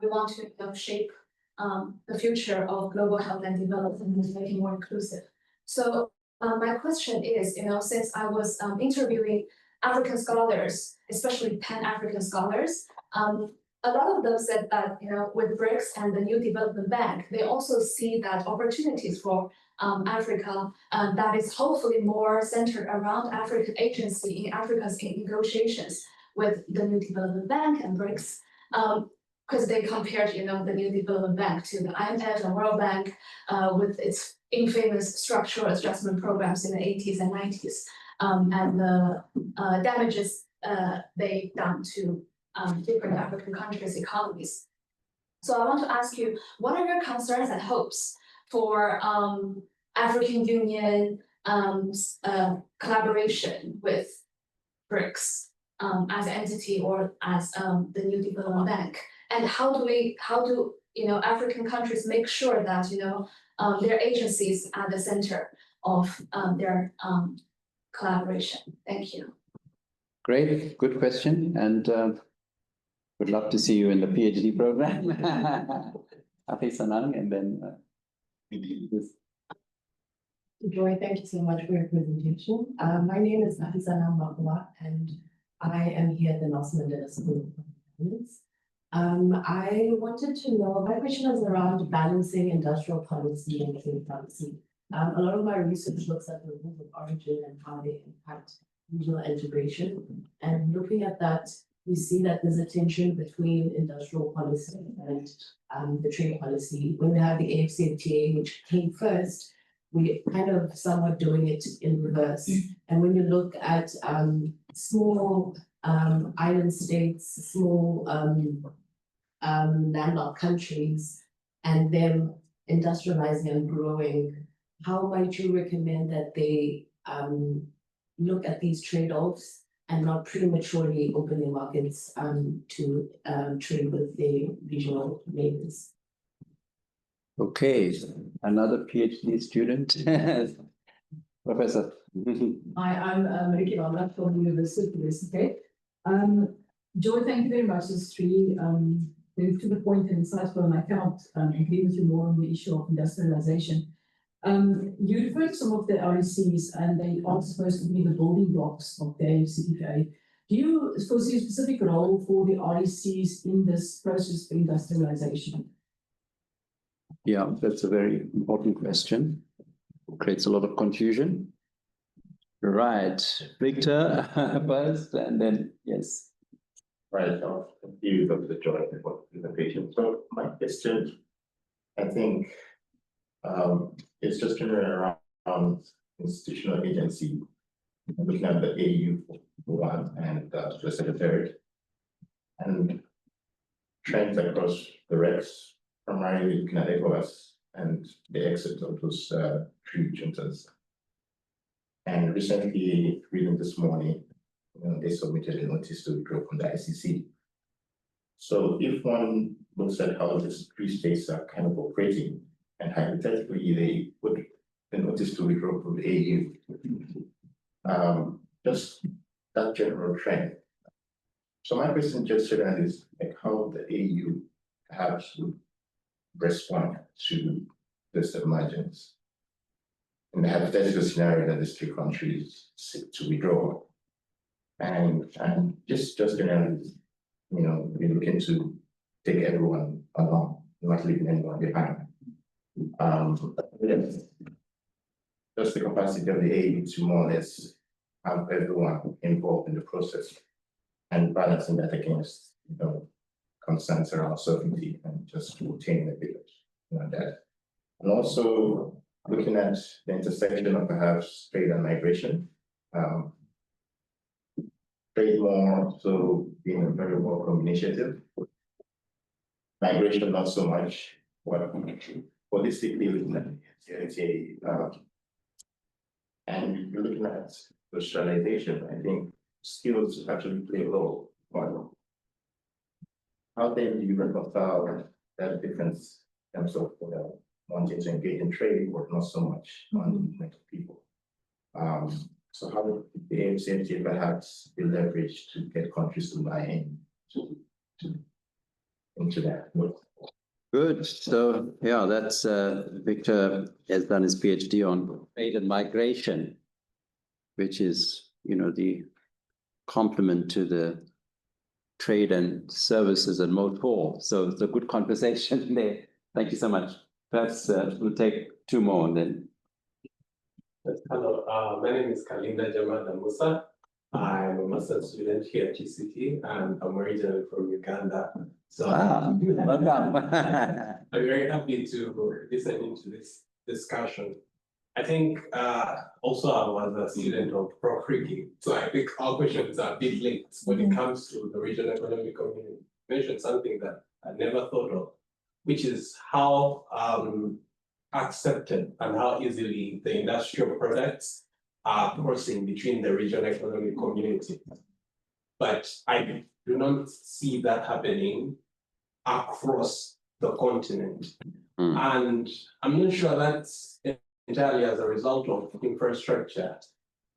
We want to shape the future of global health and development and making more inclusive. So my question is, since I was interviewing African scholars, especially Pan-African scholars, a lot of them said that, with BRICS and the New Development Bank, they also see that opportunities for Africa that is hopefully more centered around African agency in Africa's negotiations with the New Development Bank and BRICS. Because they compared, the New Development Bank to the IMF and World Bank with its infamous structural adjustment programs in the 80s and 90s, and the damages they've done to different African countries' economies. So I want to ask you, what are your concerns and hopes for African Union collaboration with BRICS as an entity or as the New Development Bank? And how do African countries make sure that their agencies are at the center of their collaboration? Thank you. Great, good question, and would love to see you in the PhD program. Sanang, and then Joy, thank you so much for your presentation. My name is Sanang Makwa, and I am here at the Nelson Mandela School of Governance. I wanted to know, my question is around balancing industrial policy and trade policy. A lot of my research looks at the rules of origin and how they impact regional integration. And looking at that, we see that there's a tension between industrial policy and the trade policy. When we have the AfCFTA, which came first, we kind of somewhat doing it in reverse. And when you look at small island states, small landlocked countries, and them industrializing and growing, how might you recommend that they look at these trade-offs and not prematurely open their markets to trade with their regional neighbors? Okay, another PhD student, Professor. Hi, I'm Ricky Walla from the University of University. Joy, thank you very much. It's really very to the point and insightful, and I cannot agree with you more on the issue of industrialization. You referred to some of the RECs, and they are supposed to be the building blocks of the AfCFTA. Do you foresee a specific role for the RECs in this process for industrialization? Yeah, that's a very important question. Creates a lot of confusion. Right, Victor first, and then yes. Right, thank you, Dr. Joy, for the presentation. So my question, I think, is just generally around institutional agency, looking at the AU for one and the secretariat, and trends across the regs, primarily looking at ECOWAS and the exit of those three juntas. And recently, reading this morning, they submitted a notice to withdraw from the ICC. So if one looks at how these three states are kind of operating, and hypothetically they put a notice to withdraw from the AU, just that general trend. So my question just is like how the AU perhaps would respond to this emergence in the hypothetical scenario that these three countries seek to withdraw. And just generally, we're looking to take everyone along, not leaving anyone behind. Just the capacity of the AU to more or less have everyone involved in the process and balancing that against concerns around sovereignty and just retaining the village, that. And also looking at the intersection of perhaps trade and migration. Trade more so being a very welcome initiative. Migration not so much. What holistically looking at the and you're looking at socialization, I think skills actually play a role. But how then do you reconcile that difference in terms of wanting to engage in trade, but not so much on the movement of people? So how would the AfCFTA perhaps be leveraged to get countries to buy into that? Good. So yeah, that's Victor has done his PhD on trade and migration, which is the complement to the trade and services and mode 4. So it's a good conversation there. Thank you so much. Perhaps we'll take two more and then. Hello, my name is Kalinda Jamada Musa. I'm a master's student here at GCT, and I'm originally from Uganda. So welcome. I'm very happy to listen into this discussion. I think also I was a student of Prof. Ricky, so I think our questions are a bit linked when it comes to the regional economic community. You mentioned something that I never thought of, which is how accepted and how easily the industrial products are crossing between the regional economic community. But I do not see that happening across the continent. And I'm not sure that's entirely as a result of infrastructure.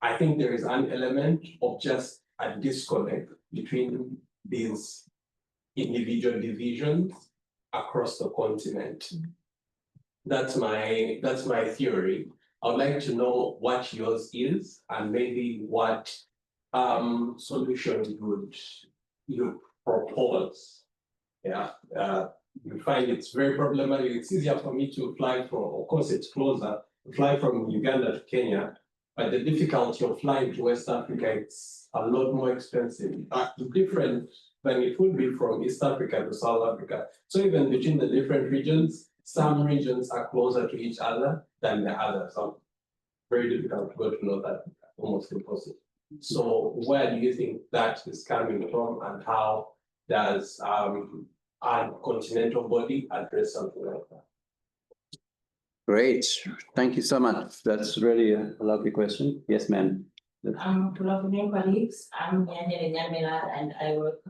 I think there is an element of just a disconnect between these individual divisions across the continent. That's my theory. I would like to know what yours is and maybe what solutions would you propose. Yeah, you find it's very problematic. It's easier for me to fly from, of course it's closer, to fly from Uganda to Kenya but the difficulty of flying to West Africa, it's a lot more expensive. Different than it would be from East Africa to South Africa. So even between the different regions, some regions are closer to each other than the others. So very difficult to go to North Africa, almost impossible. So where do you think that is coming from, and how does a continental body address something like that? Great, thank you so much. That's really a lovely question. Yes, ma'am. Good afternoon, colleagues. I'm Mandela, and I work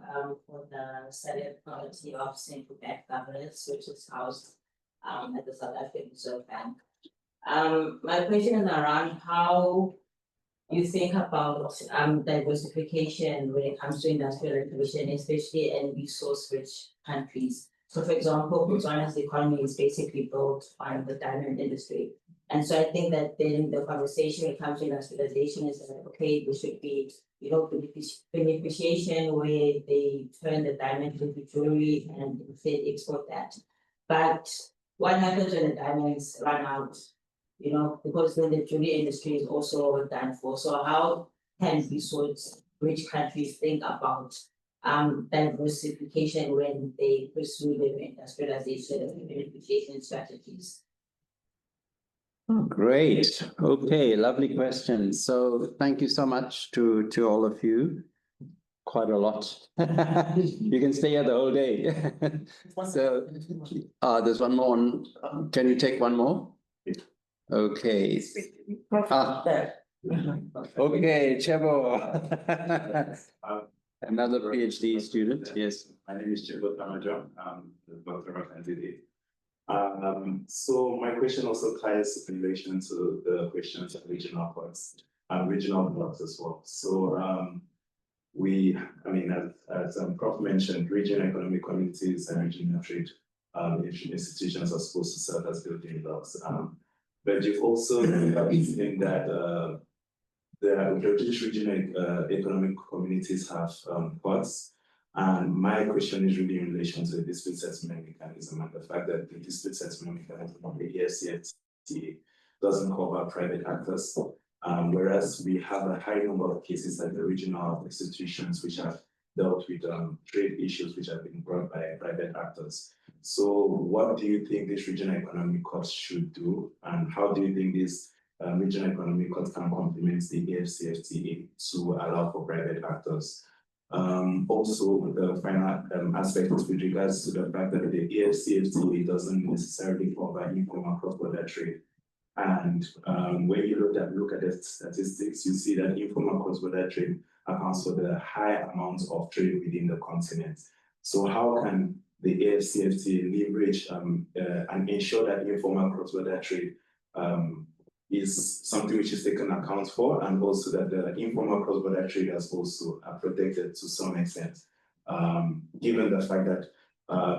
for the Senate Committee of Central Bank Governance, which is housed at the South African Reserve Bank. My question is around how you think about diversification when it comes to industrial revolution, especially in resource-rich countries. So, for example, Botswana's economy is basically built on the diamond industry. And so I think that then the conversation when it comes to industrialization is that, okay, there should be, beneficiation where they turn the diamond into jewelry and instead export that. But what happens when the diamonds run out? Because then the jewelry industry is also done for. So how can resource-rich countries think about diversification when they pursue their industrialization and beneficiation strategies? Oh, great. Okay, lovely question. So thank you so much to all of you. Quite a lot. You can stay here the whole day. So there's one more. Can you take one more? Okay. Okay, Chebo. Another PhD student. Yes. My name is Chebo Tamajo. I'm the doctor of NZD. So my question also ties in relation to the questions of regional blocks as well. So as Prof mentioned, regional economic communities and regional trade institutions are supposed to serve as building blocks. But you've also seen that the British regional economic communities have ports. And my question is really in relation to the dispute settlement mechanism and the fact that the dispute settlement mechanism of the AfCFTA doesn't cover private actors, whereas we have a high number of cases like the regional institutions which have dealt with trade issues which have been brought by private actors. So what do you think this regional economic court should do, and how do you think this regional economic court can complement the AfCFTA to allow for private actors? Also, the final aspect is with regards to the fact that the AfCFTA doesn't necessarily cover informal cross-border trade. And when you look at the statistics, you see that informal cross-border trade accounts for the high amounts of trade within the continent. So how can the AfCFTA leverage and ensure that informal cross-border trade is something which is taken account for, and also that the informal cross-border traders also are protected to some extent, given the fact that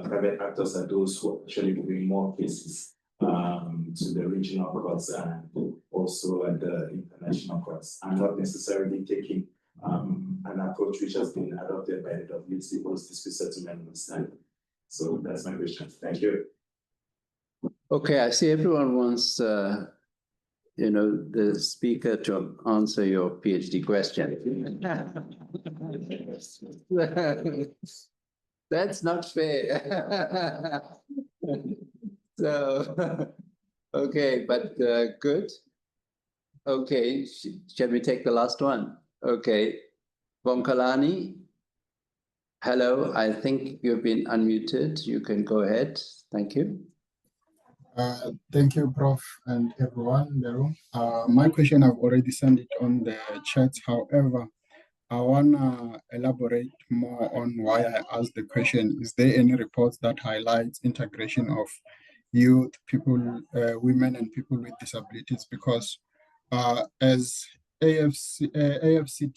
private actors are those who actually bring more cases to the regional courts and also at the international courts, and not necessarily taking an approach which has been adopted by the WTO dispute settlement standard. So that's my question. Thank you. Okay, I see everyone wants the speaker to answer your PhD question. That's not fair. So, okay, but good. Okay, shall we take the last one? Okay, Bonkalani. Hello, I think you've been unmuted. You can go ahead. Thank you. Thank you, Prof, and everyone in the room. My question, I've already sent it on the chat. However, I want to elaborate more on why I asked the question. Is there any reports that highlights integration of youth, people, women, and people with disabilities? Because as AfCFTA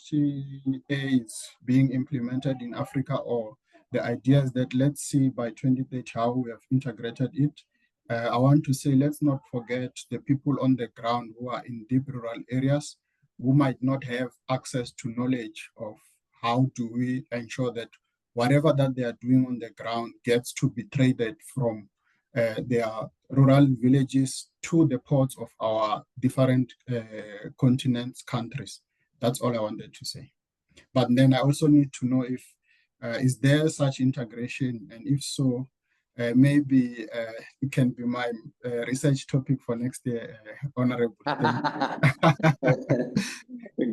is being implemented in Africa, or the idea is that let's see by 2030 how we have integrated it. I want to say, let's not forget the people on the ground who are in deep rural areas who might not have access to knowledge of how do we ensure that whatever that they are doing on the ground gets to be traded from their rural villages to the ports of our different continents, countries. That's all I wanted to say. But then I also need to know if, is there such integration? And if so, maybe it can be my research topic for next year, Honorable.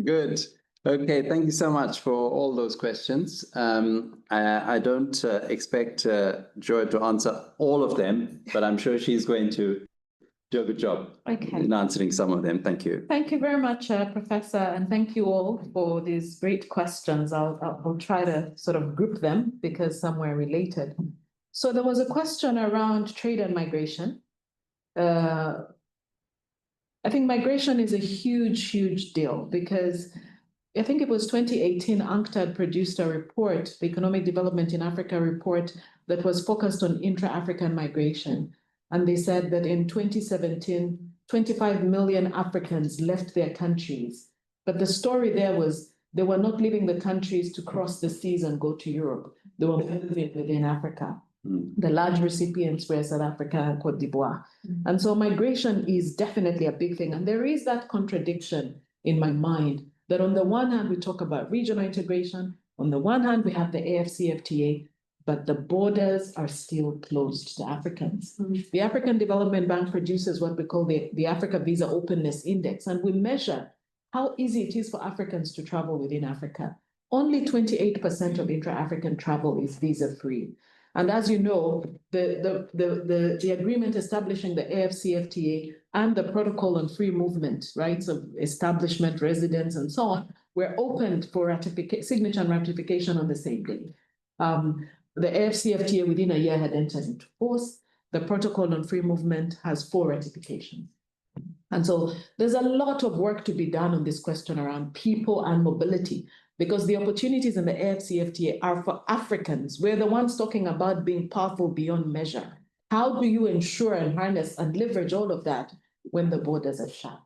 Good. Okay, thank you so much for all those questions. I don't expect Joy to answer all of them, but I'm sure she's going to do a good job in answering some of them. Thank you. Thank you very much, Professor, and thank you all for these great questions. I'll try to sort of group them because some were related. So there was a question around trade and migration. I think migration is a huge, huge deal because I think it was 2018, UNCTAD produced a report, the Economic Development in Africa report, that was focused on intra-African migration. And they said that in 2017, 25 million Africans left their countries. But the story there was they were not leaving the countries to cross the seas and go to Europe. They were moving within Africa. The large recipients were South Africa and Cote d'Ivoire. And so migration is definitely a big thing. And there is that contradiction in my mind that on the one hand, we talk about regional integration. On the one hand, we have the AfCFTA, but the borders are still closed to Africans. The African Development Bank produces what we call the Africa Visa Openness Index, and we measure how easy it is for Africans to travel within Africa. Only 28% of intra-African travel is visa-free. And as you know, the agreement establishing the AfCFTA and the protocol on free movement, rights of establishment, residence, and so on, were opened for signature and ratification on the same day. The AfCFTA within a year had entered into force. The protocol on free movement has 4 ratifications. And so there's a lot of work to be done on this question around people and mobility, because the opportunities in the AfCFTA are for Africans. We're the ones talking about being powerful beyond measure. How do you ensure and harness and leverage all of that when the borders are shut?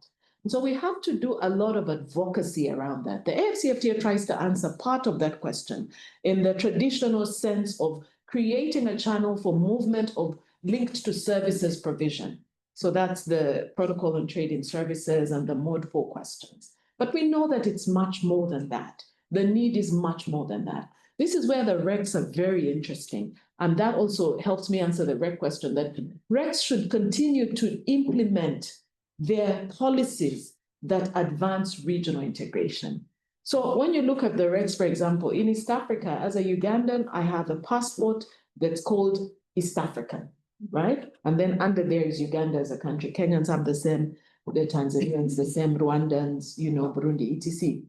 And so we have to do a lot of advocacy around that. The AfCFTA tries to answer part of that question in the traditional sense of creating a channel for movement of linked to services provision. So that's the protocol on trade in services and the Mode 4 questions. But we know that it's much more than that. The need is much more than that. This is where the regs are very interesting. And that also helps me answer the reg question, that regs should continue to implement their policies that advance regional integration. So when you look at the regs, for example, in East Africa, as a Ugandan, I have a passport that's called East African, right? And then under there is Uganda as a country. Kenyans have the same, the Tanzanians, the same, Rwandans, you know, Burundi, etc.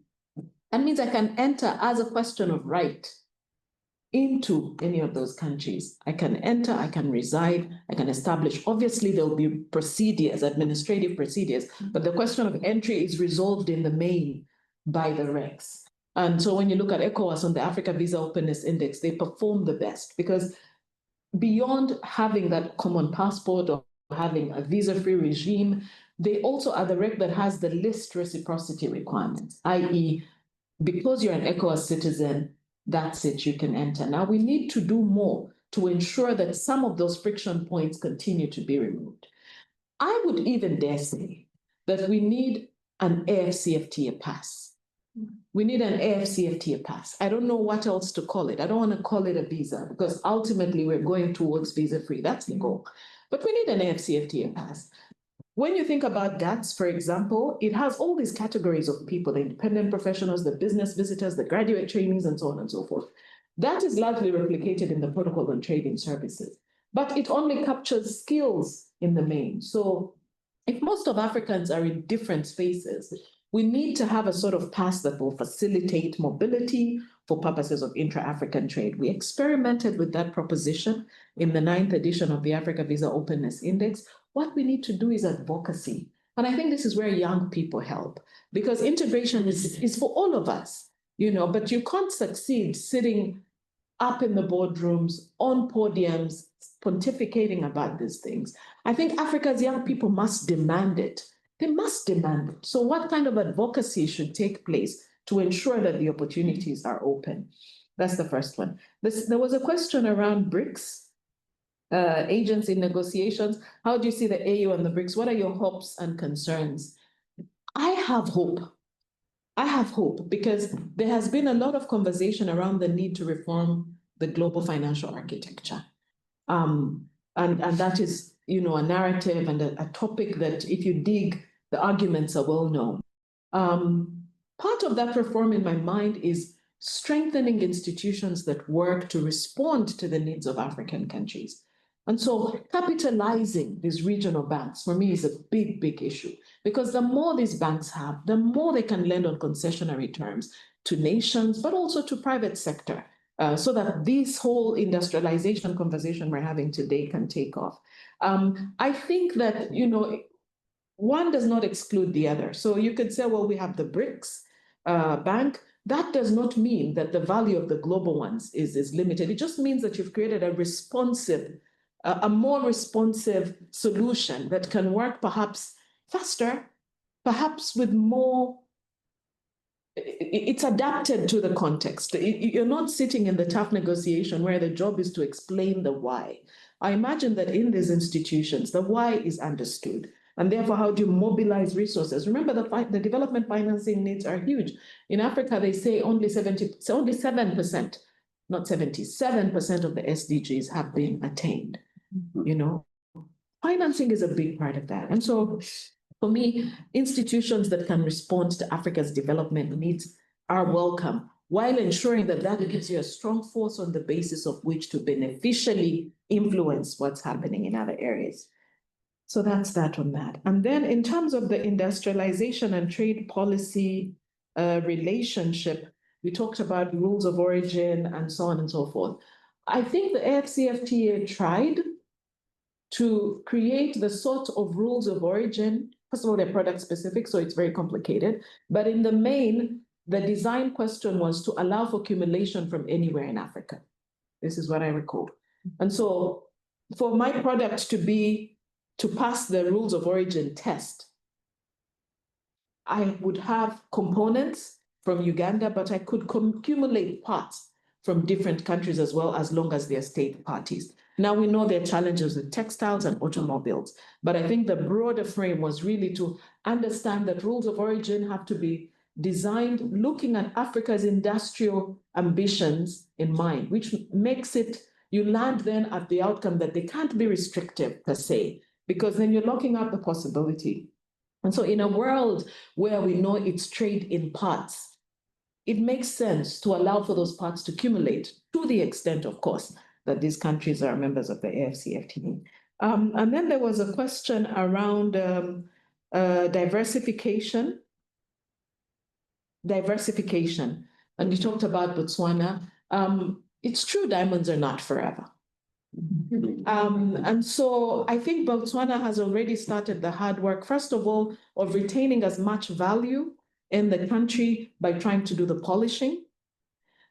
That means I can enter as a question of right into any of those countries. I can enter, I can reside, I can establish. Obviously, there will be procedures, administrative procedures, but the question of entry is resolved in the main by the regs. And so when you look at ECOWAS on the Africa Visa Openness Index, they perform the best because beyond having that common passport or having a visa-free regime, they also are the reg that has the least reciprocity requirements, i.e., because you're an ECOWAS citizen, that's it, you can enter. Now, we need to do more to ensure that some of those friction points continue to be removed. I would even dare say that we need an AfCFTA pass. We need an AfCFTA pass. I don't know what else to call it. I don't want to call it a visa because ultimately we're going towards visa-free. That's the goal. But we need an AfCFTA pass. When you think about GATS, for example, it has all these categories of people, the independent professionals, the business visitors, the graduate trainees, and so on and so forth. That is largely replicated in the protocol on trading services, but it only captures skills in the main. So if most of Africans are in different spaces, we need to have a sort of pass that will facilitate mobility for purposes of intra-African trade. We experimented with that proposition in the 9th edition of the Africa Visa Openness Index. What we need to do is advocacy. And I think this is where young people help, because integration is for all of us, you know, but you can't succeed sitting up in the boardrooms, on podiums, pontificating about these things. I think Africa's young people must demand it. They must demand it. So what kind of advocacy should take place to ensure that the opportunities are open? That's the first one. There was a question around BRICS. agents in negotiations. How do you see the AU and the BRICS? What are your hopes and concerns? I have hope. I have hope because there has been a lot of conversation around the need to reform the global financial architecture. And that is, a narrative and a topic that if you dig, the arguments are well known. Part of that reform in my mind is strengthening institutions that work to respond to the needs of African countries. And so capitalizing these regional banks for me is a big, big issue because the more these banks have, the more they can lend on concessionary terms to nations, but also to private sector, so that this whole industrialization conversation we're having today can take off. I think that, one does not exclude the other. So you could say, well, we have the BRICS bank. That does not mean that the value of the global ones is limited. It just means that you've created a more responsive solution that can work perhaps faster, perhaps with more, it's adapted to the context. You're not sitting in the tough negotiation where the job is to explain the why. I imagine that in these institutions, the why is understood. And therefore, how do you mobilize resources? Remember, the development financing needs are huge. In Africa, they say only 7%, not 77% of the SDGs have been attained. Financing is a big part of that. And so for me, institutions that can respond to Africa's development needs are welcome, while ensuring that that gives you a strong force on the basis of which to beneficially influence what's happening in other areas. So that's that on that. And then in terms of the industrialization and trade policy relationship, we talked about rules of origin and so on and so forth. I think the AfCFTA tried to create the sort of rules of origin. First of all, they're product specific, so it's very complicated. But in the main, the design question was to allow for accumulation from anywhere in Africa. This is what I recall. And so for my product to pass the rules of origin test, I would have components from Uganda, but I could accumulate parts from different countries as well, as long as they're state parties. Now we know there are challenges with textiles and automobiles, but I think the broader frame was really to understand that rules of origin have to be designed looking at Africa's industrial ambitions in mind, which makes it, you land then at the outcome that they can't be restrictive per se, because then you're locking up the possibility. And so in a world where we know it's trade in parts, it makes sense to allow for those parts to accumulate to the extent, of course, that these countries are members of the AfCFTA. And then there was a question around diversification. And you talked about Botswana. It's true, diamonds are not forever. And so I think Botswana has already started the hard work, first of all, of retaining as much value in the country by trying to do the polishing.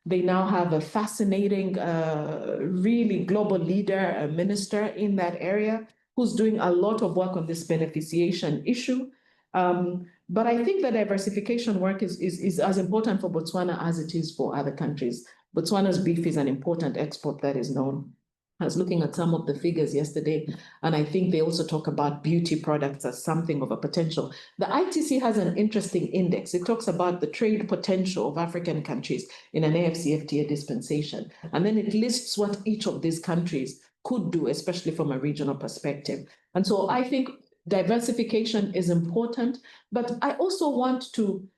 They now have a fascinating, really global leader, a minister in that area, who's doing a lot of work on this beneficiation issue. But I think the diversification work is as important for Botswana as it is for other countries. Botswana's beef is an important export that is known. I was looking at some of the figures yesterday, and I think they also talk about beauty products as something of a potential. The ITC has an interesting index. It talks about the trade potential of African countries in an AfCFTA dispensation. And then it lists what each of these countries could do, especially from a regional perspective. And so I think diversification is important, but I also want to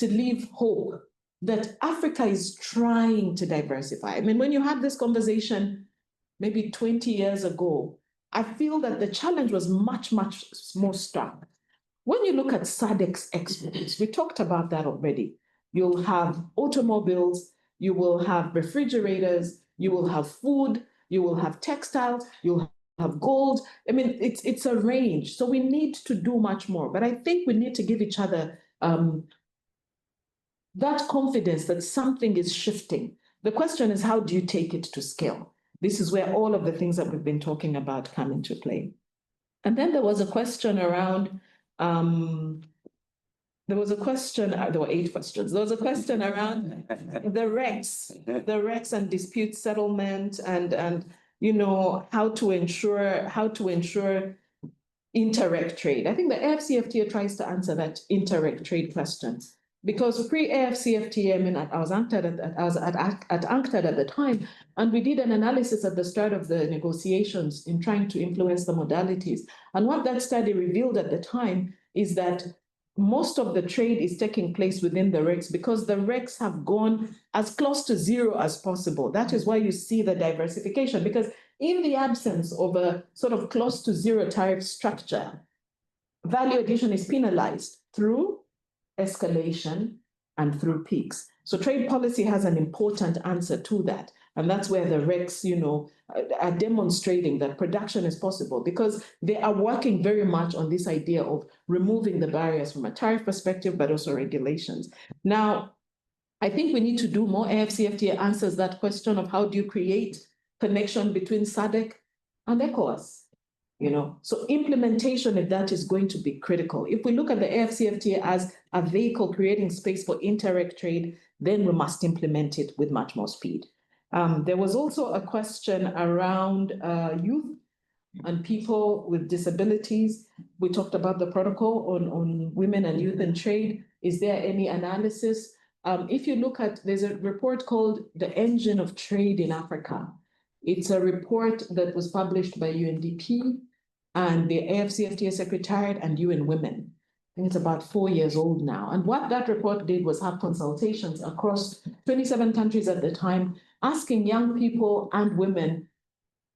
leave hope that Africa is trying to diversify. I mean, when you had this conversation maybe 20 years ago, I feel that the challenge was much, much more stark. When you look at SADC's exports, we talked about that already. You'll have automobiles, you will have refrigerators, you will have food, you will have textiles, you'll have gold. I mean, it's a range. So we need to do much more. But I think we need to give each other that confidence that something is shifting. The question is, how do you take it to scale? This is where all of the things that we've been talking about come into play. And then there was a question around, there were 8 questions. There was a question around the REX and dispute settlement and how to ensure indirect trade. I think the AfCFTA tries to answer that indirect trade question. Because pre-AfCFTA, I mean, I was UNCTAD at UNCTAD at the time, and we did an analysis at the start of the negotiations in trying to influence the modalities. And what that study revealed at the time is that most of the trade is taking place within the RECs because the RECs have gone as close to zero as possible. That is why you see the diversification, because in the absence of a sort of close to zero tariff structure, value addition is penalized through escalation and through peaks. So trade policy has an important answer to that. And that's where the RECs, are demonstrating that production is possible because they are working very much on this idea of removing the barriers from a tariff perspective, but also regulations. Now, I think we need to do more. AfCFTA answers that question of how do you create connection between SADC and ECOWAS. So implementation of that is going to be critical. If we look at the AfCFTA as a vehicle creating space for indirect trade, then we must implement it with much more speed. There was also a question around youth and people with disabilities. We talked about the protocol on women and youth in trade. Is there any analysis? If you look at, there's a report called The Engine of Trade in Africa. It's a report that was published by UNDP and the AfCFTA Secretariat and UN Women. I think it's about 4 years old now. And what that report did was have consultations across 27 countries at the time, asking young people and women,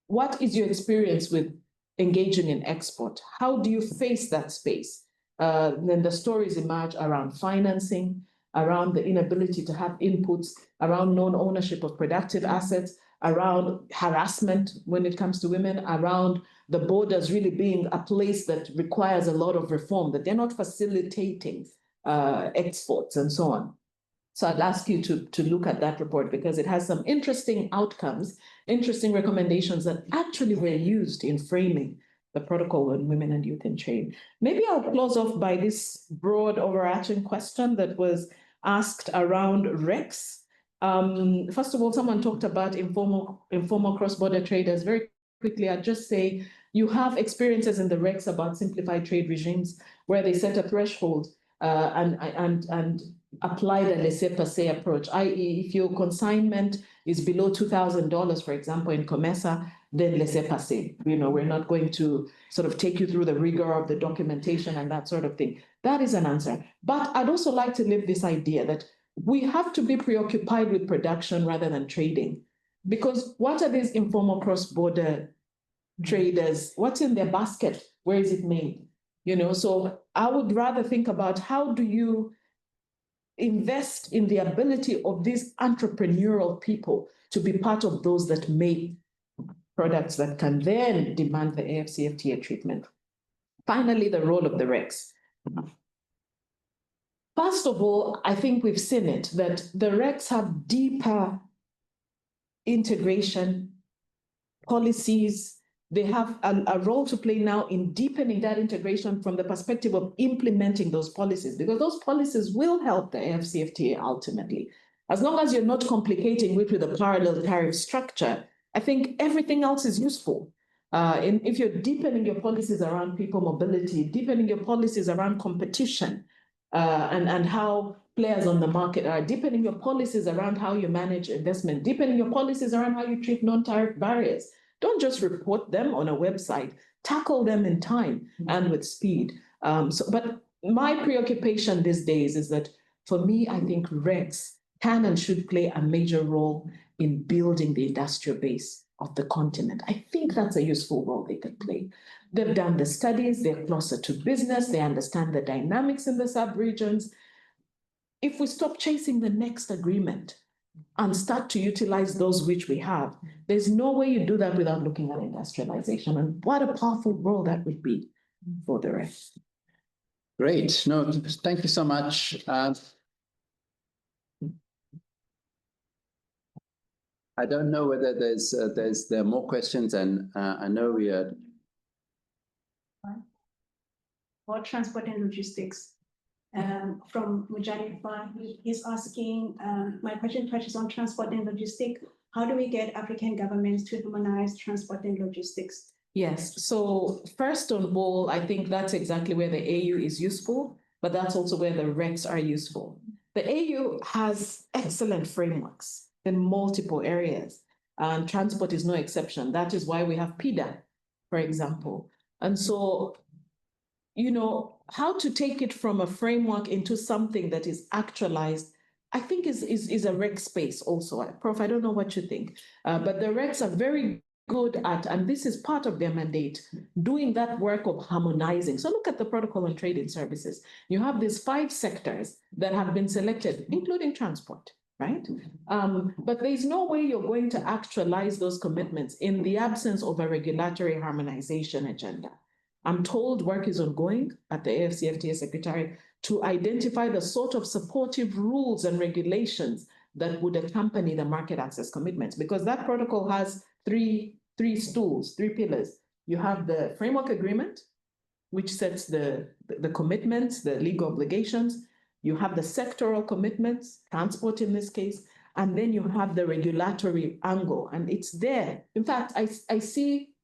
what is your experience with engaging in export? How do you face that space? Then the stories emerge around financing, around the inability to have inputs, around non-ownership of productive assets, around harassment when it comes to women, around the borders really being a place that requires a lot of reform, that they're not facilitating exports and so on. So I'd ask you to look at that report because it has some interesting outcomes, interesting recommendations that actually were used in framing the protocol on women and youth in trade. Maybe I'll close off by this broad overarching question that was asked around RECs. First of all, someone talked about informal cross-border traders. Very quickly, I'd just say you have experiences in the RECs about simplified trade regimes where they set a threshold and apply the laissez-passer approach, i.e. if your consignment is below $2,000, for example, in COMESA, then laissez-passer. We're not going to sort of take you through the rigor of the documentation and that sort of thing. That is an answer. But I'd also like to leave this idea that we have to be preoccupied with production rather than trading. Because what are these informal cross-border traders? What's in their basket? Where is it made? So I would rather think about how do you invest in the ability of these entrepreneurial people to be part of those that make products that can then demand the AfCFTA treatment. Finally, the role of the RECs. First of all, I think we've seen it, that the RECs have deeper integration policies. They have a role to play now in deepening that integration from the perspective of implementing those policies, because those policies will help the AfCFTA ultimately. As long as you're not complicating it with a parallel tariff structure, I think everything else is useful. And if you're deepening your policies around people mobility, deepening your policies around competition, and how players on the market are, deepening your policies around how you manage investment, deepening your policies around how you treat non-tariff barriers. Don't just report them on a website, tackle them in time and with speed. But my preoccupation these days is that for me, I think RECs can and should play a major role in building the industrial base of the continent. I think that's a useful role they can play. They've done the studies, they're closer to business, they understand the dynamics in the sub-regions. If we stop chasing the next agreement and start to utilize those which we have, there's no way you do that without looking at industrialization. And what a powerful role that would be for the rest. Great. No, thank you so much. I don't know whether there are more questions, and I know we are. For transport and logistics, from Mujani, he's asking, my question touches on transport and logistics. how do we get African governments to harmonize transport and logistics? Yes, so first of all, I think that's exactly where the AU is useful, but that's also where the regs are useful. The AU has excellent frameworks in multiple areas, and transport is no exception. That is why we have PIDA, for example. And so, you know, how to take it from a framework into something that is actualized, I think is a reg space also. Prof, I don't know what you think, but the regs are very good at, and this is part of their mandate, doing that work of harmonizing. So look at the Protocol on Trade in Services. You have these 5 sectors that have been selected, including transport, right? But there's no way you're going to actualize those commitments in the absence of a regulatory harmonization agenda. I'm told work is ongoing at the AfCFTA Secretariat to identify the sort of supportive rules and regulations that would accompany the market access commitments, because that protocol has three stools, 3 pillars. You have the framework agreement, which sets the commitments, the legal obligations. You have the sectoral commitments, transport in this case, and then you have the regulatory angle, and it's there. In fact, I see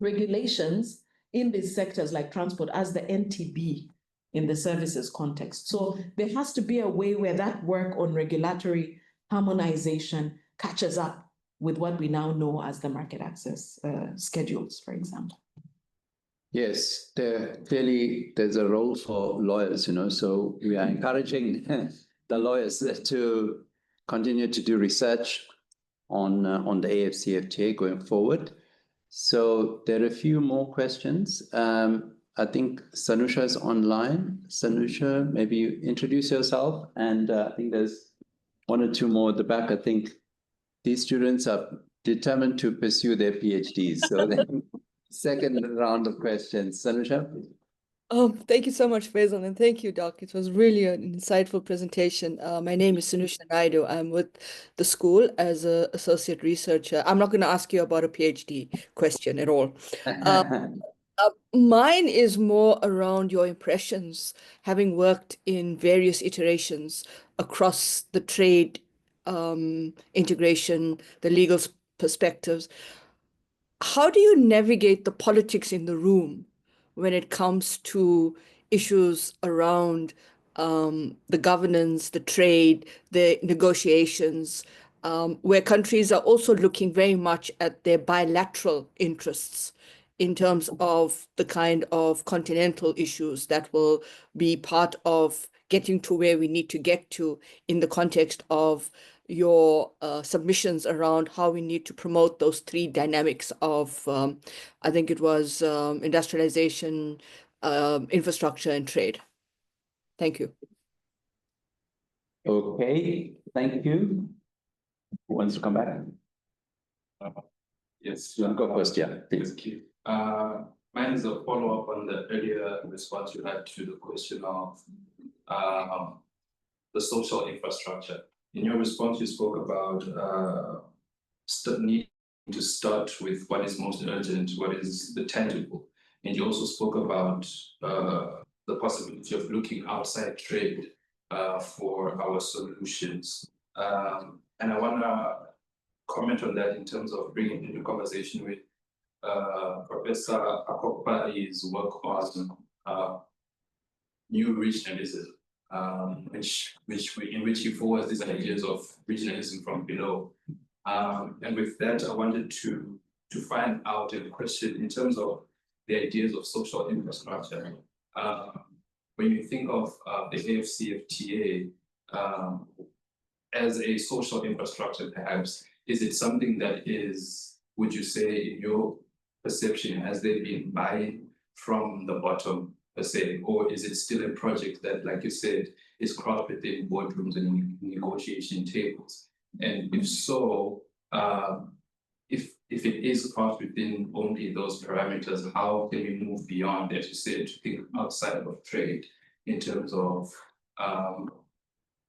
regulations in these sectors like transport as the NTB in the services context. So there has to be a way where that work on regulatory harmonization catches up with what we now know as the market access schedules, for example. Yes, clearly there's a role for lawyers, you know, so we are encouraging the lawyers to continue to do research on the AfCFTA going forward. So there are a few more questions. I think Sanusha is online. Sanusha, maybe you introduce yourself, and I think there's 1 or 2 more at the back. I think these students are determined to pursue their PhDs. So then, second round of questions. Sanusha? Thank you so much, Faisal, and thank you, Doc. It was really an insightful presentation. My name is Sanusha Naidu. I'm with the school as an associate researcher. I'm not going to ask you about a PhD question at all. Mine is more around your impressions, having worked in various iterations across the trade integration, the legal perspectives. How do you navigate the politics in the room when it comes to issues around the governance, the trade, the negotiations, where countries are also looking very much at their bilateral interests in terms of the kind of continental issues that will be part of getting to where we need to get to in the context of your submissions around how we need to promote those 3 dynamics of, I think it was industrialization, infrastructure, and trade. Thank you. Okay, thank you. Who wants to come back? Yes. You want to go first? Yeah, please. Thank you. Mine is a follow-up on the earlier response you had to the question of the social infrastructure. In your response, you spoke about needing to start with what is most urgent, what is the tangible. And you also spoke about the possibility of looking outside trade for our solutions. And I want to comment on that in terms of bringing into conversation with Professor Akokpa's work on new regionalism. In which he forwards these ideas of regionalism from below. And with that, I wanted to find out a question in terms of the ideas of social infrastructure. When you think of the AfCFTA as a social infrastructure, perhaps, is it something that is, would you say, in your perception, has there been buying from the bottom, per se, or is it still a project that, like you said, is crafted within boardrooms and negotiation tables? And if so, if it is crafted within only those parameters, how can we move beyond, as you said, to think outside of trade in terms of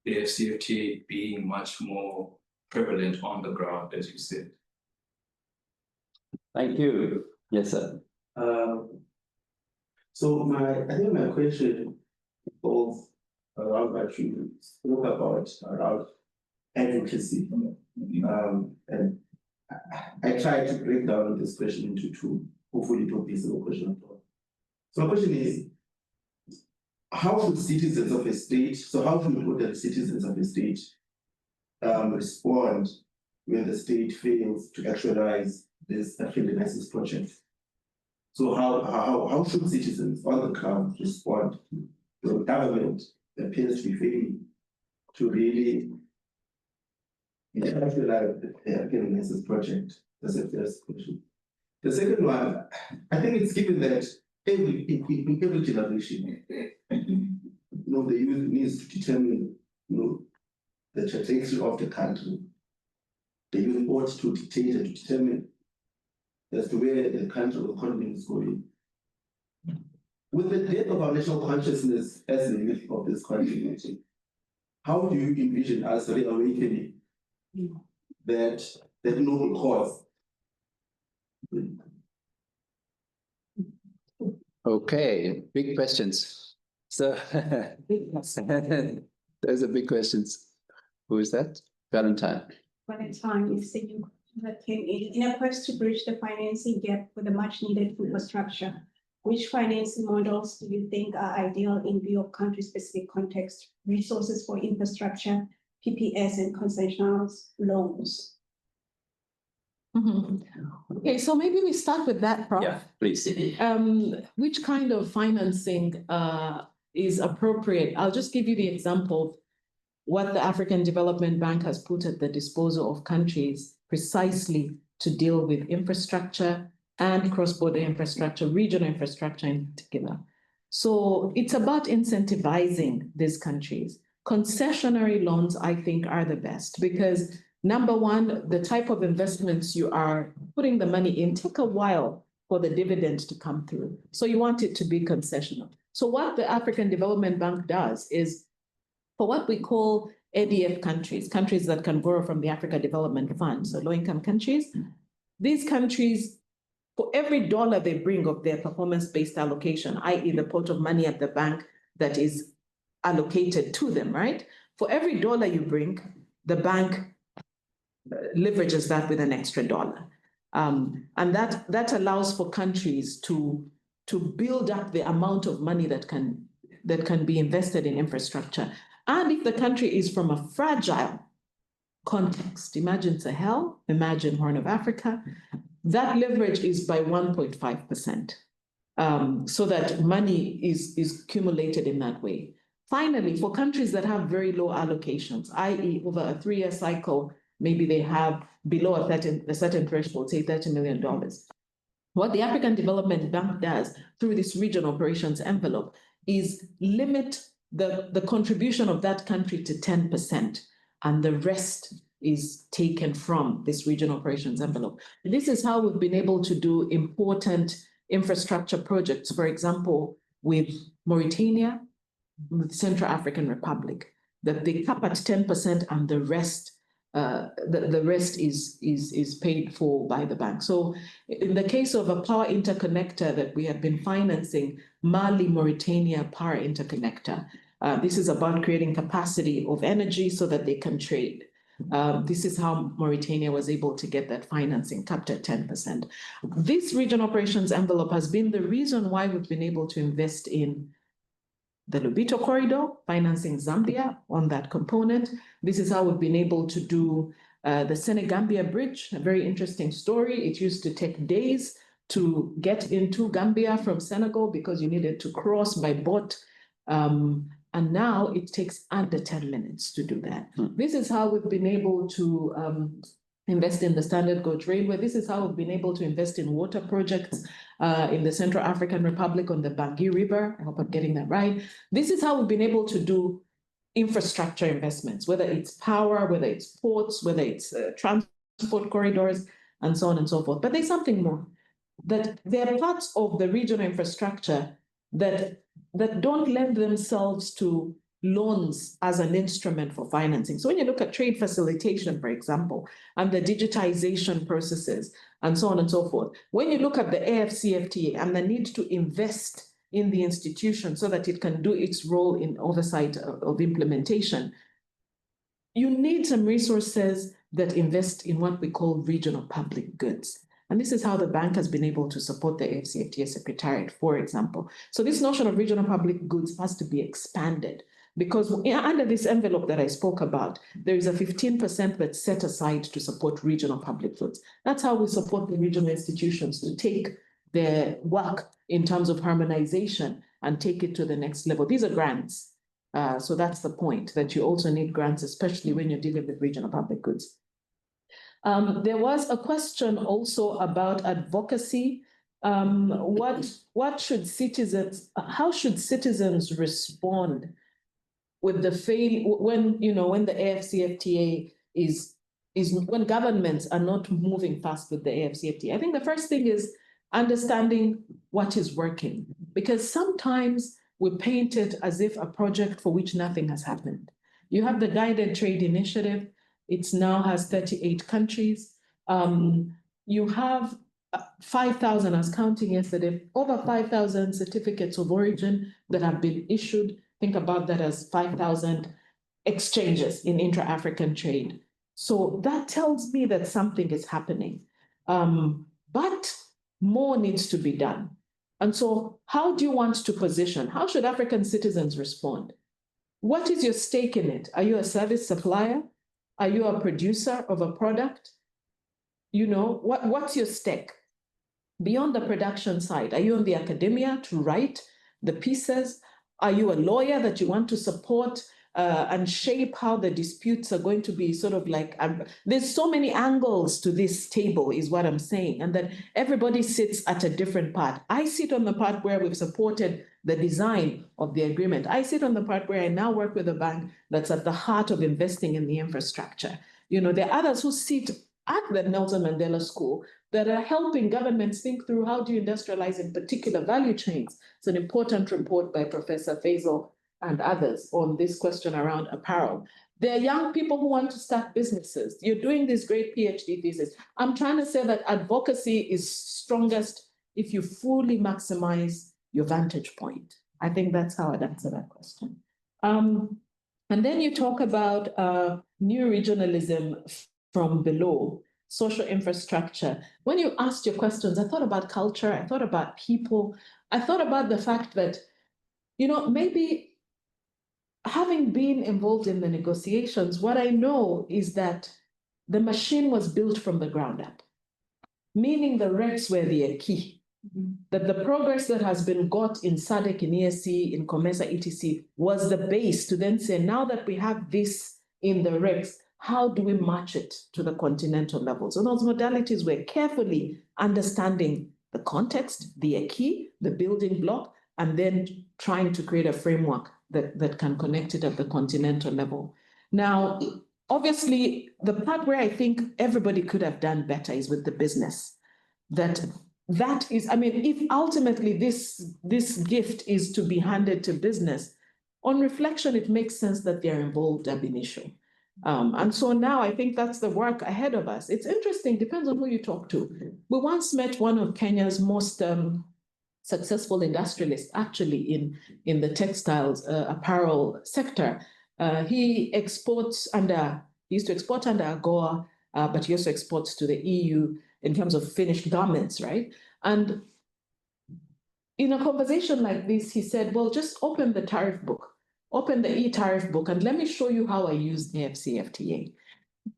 the AfCFTA being much more prevalent on the ground, as you said? Thank you. Yes, sir. So I think my question falls around what you spoke about around advocacy And I tried to break down this question into two. Hopefully it will be a single question at all. So my question is, how should citizens of a state, so how should the citizens of a state respond when the state fails to actualize this African Renaissance project? So how should citizens on the ground respond to a government that appears to be failing to really actualize the African Renaissance project? That's the first question. The second one, I think it's given that in every generation, the youth needs to determine, the trajectory of the country. The youth ought to dictate and to determine as to where the country or economy is going. With the death of our national consciousness as the youth of this country, how do you envision us reawakening that noble cause? Okay, big questions. So those are big questions. Who is that? Valentine. Valentine is the new question that came in a quest to bridge the financing gap with the much needed infrastructure. Which financing models do you think are ideal in view of country-specific context, resources for infrastructure, PPS, and concessional loans? Okay, so maybe we start with that, Prof. Yeah, please. Which kind of financing is appropriate? I'll just give you the example of what the African Development Bank has put at the disposal of countries precisely to deal with infrastructure and cross-border infrastructure, regional infrastructure in particular. So it's about incentivizing these countries. Concessionary loans, I think, are the best because number one, the type of investments you are putting the money in take a while for the dividend to come through. So you want it to be concessional. So what the African Development Bank does is for what we call ADF countries, countries that can borrow from the Africa Development Fund, so low-income countries, these countries, for every dollar they bring of their performance-based allocation, i.e. the pot of money at the bank that is allocated to them, right? For every dollar you bring, the bank leverages that with an extra dollar. And that allows for countries to build up the amount of money that can be invested in infrastructure. And if the country is from a fragile context, imagine Sahel, imagine Horn of Africa, that leverage is by 1.5%, so that money is accumulated in that way. Finally, for countries that have very low allocations, i.e. over a 3-year cycle, maybe they have below a certain threshold, say $30 million. What the African Development Bank does through this regional operations envelope is limit the contribution of that country to 10%, and the rest is taken from this regional operations envelope. This is how we've been able to do important infrastructure projects, for example, with Mauritania, with Central African Republic, that they cap at 10% and the rest is paid for by the bank. So in the case of a power interconnector that we have been financing, Mali-Mauritania power interconnector, this is about creating capacity of energy so that they can trade. This is how Mauritania was able to get that financing capped at 10%. This regional operations envelope has been the reason why we've been able to invest in the Lobito corridor, financing Zambia on that component. This is how we've been able to do the Senegambia Bridge, a very interesting story. It used to take days to get into Gambia from Senegal because you needed to cross by boat. And now it takes under 10 minutes to do that. This is how we've been able to invest in the Standard Gauge Railway. This is how we've been able to invest in water projects in the Central African Republic on the Bangui River. I hope I'm getting that right. This is how we've been able to do infrastructure investments, whether it's power, whether it's ports, whether it's transport corridors, and so on and so forth. But there's something more, that there are parts of the regional infrastructure that don't lend themselves to loans as an instrument for financing. So when you look at trade facilitation, for example, and the digitization processes, and so on and so forth, when you look at the AfCFTA and the need to invest in the institution so that it can do its role in oversight of implementation, you need some resources that invest in what we call regional public goods. And this is how the bank has been able to support the AfCFTA Secretariat, for example. So this notion of regional public goods has to be expanded, because under this envelope that I spoke about, there is a 15% that's set aside to support regional public goods. That's how we support the regional institutions to take their work in terms of harmonization and take it to the next level. These are grants. So that's the point, that you also need grants, especially when you're dealing with regional public goods. There was a question also about advocacy. What should citizens, how should citizens respond with the when the AfCFTA is when governments are not moving fast with the AfCFTA? I think the first thing is understanding what is working, because sometimes we paint it as if a project for which nothing has happened. You have the Guided Trade Initiative. It now has 38 countries. You have 5,000, I was counting yesterday, over 5,000 certificates of origin that have been issued. Think about that as 5,000 exchanges in intra-African trade. So that tells me that something is happening. But more needs to be done. And so how do you want to position? How should African citizens respond? What is your stake in it? Are you a service supplier? Are you a producer of a product? What's your stake? Beyond the production side, are you on the academia to write the pieces? Are you a lawyer that you want to support and shape how the disputes are going to be sort of like, there's so many angles to this table is what I'm saying, and that everybody sits at a different part. I sit on the part where we've supported the design of the agreement. I sit on the part where I now work with a bank that's at the heart of investing in the infrastructure. There are others who sit at the Nelson Mandela School that are helping governments think through how do you industrialize in particular value chains. It's an important report by Professor Faisal and others on this question around apparel. There are young people who want to start businesses. You're doing this great PhD thesis. I'm trying to say that advocacy is strongest if you fully maximize your vantage point. I think that's how I'd answer that question. And then you talk about new regionalism from below, social infrastructure. When you asked your questions, I thought about culture, I thought about people, I thought about the fact that, maybe having been involved in the negotiations, what I know is that the machine was built from the ground up, meaning the regs were the key. That the progress that has been got in SADC, in ESC, in COMESA, etc. was the base to then say, now that we have this in the regs, how do we match it to the continental level? So those modalities were carefully understanding the context, the key, the building block, and then trying to create a framework that can connect it at the continental level. Now, obviously, the part where I think everybody could have done better is with the business. That is, if ultimately this gift is to be handed to business, on reflection, it makes sense that they're involved ab initio. And so now I think that's the work ahead of us. It's interesting, depends on who you talk to. We once met one of Kenya's most successful industrialists, actually in the textiles apparel sector. He used to export under AGOA, but he also exports to the EU in terms of finished garments, right? And in a conversation like this, he said, well, just open the tariff book, open the e-tariff book, and let me show you how I use the AfCFTA.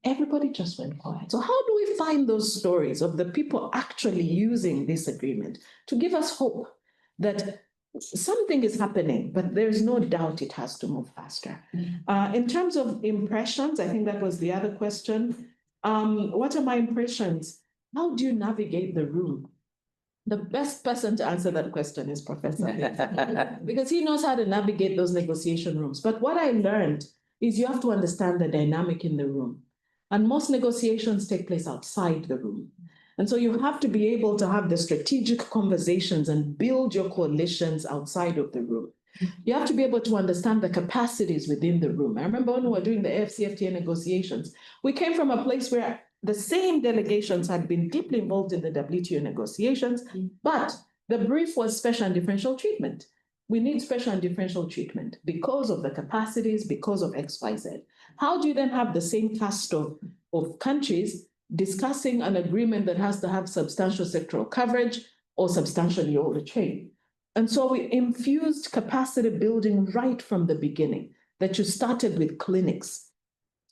Everybody just went quiet. So how do we find those stories of the people actually using this agreement to give us hope that something is happening, but there's no doubt it has to move faster? In terms of impressions, I think that was the other question. What are my impressions? How do you navigate the room? The best person to answer that question is Professor because he knows how to navigate those negotiation rooms. But what I learned is you have to understand the dynamic in the room. And most negotiations take place outside the room. And so you have to be able to have the strategic conversations and build your coalitions outside of the room. You have to be able to understand the capacities within the room. I remember when we were doing the AfCFTA negotiations, we came from a place where the same delegations had been deeply involved in the WTO negotiations, but the brief was special and differential treatment. we need special and differential treatment because of the capacities, because of XYZ. How do you then have the same cast of countries discussing an agreement that has to have substantial sectoral coverage or substantially all the trade? And so we infused capacity building right from the beginning, that you started with clinics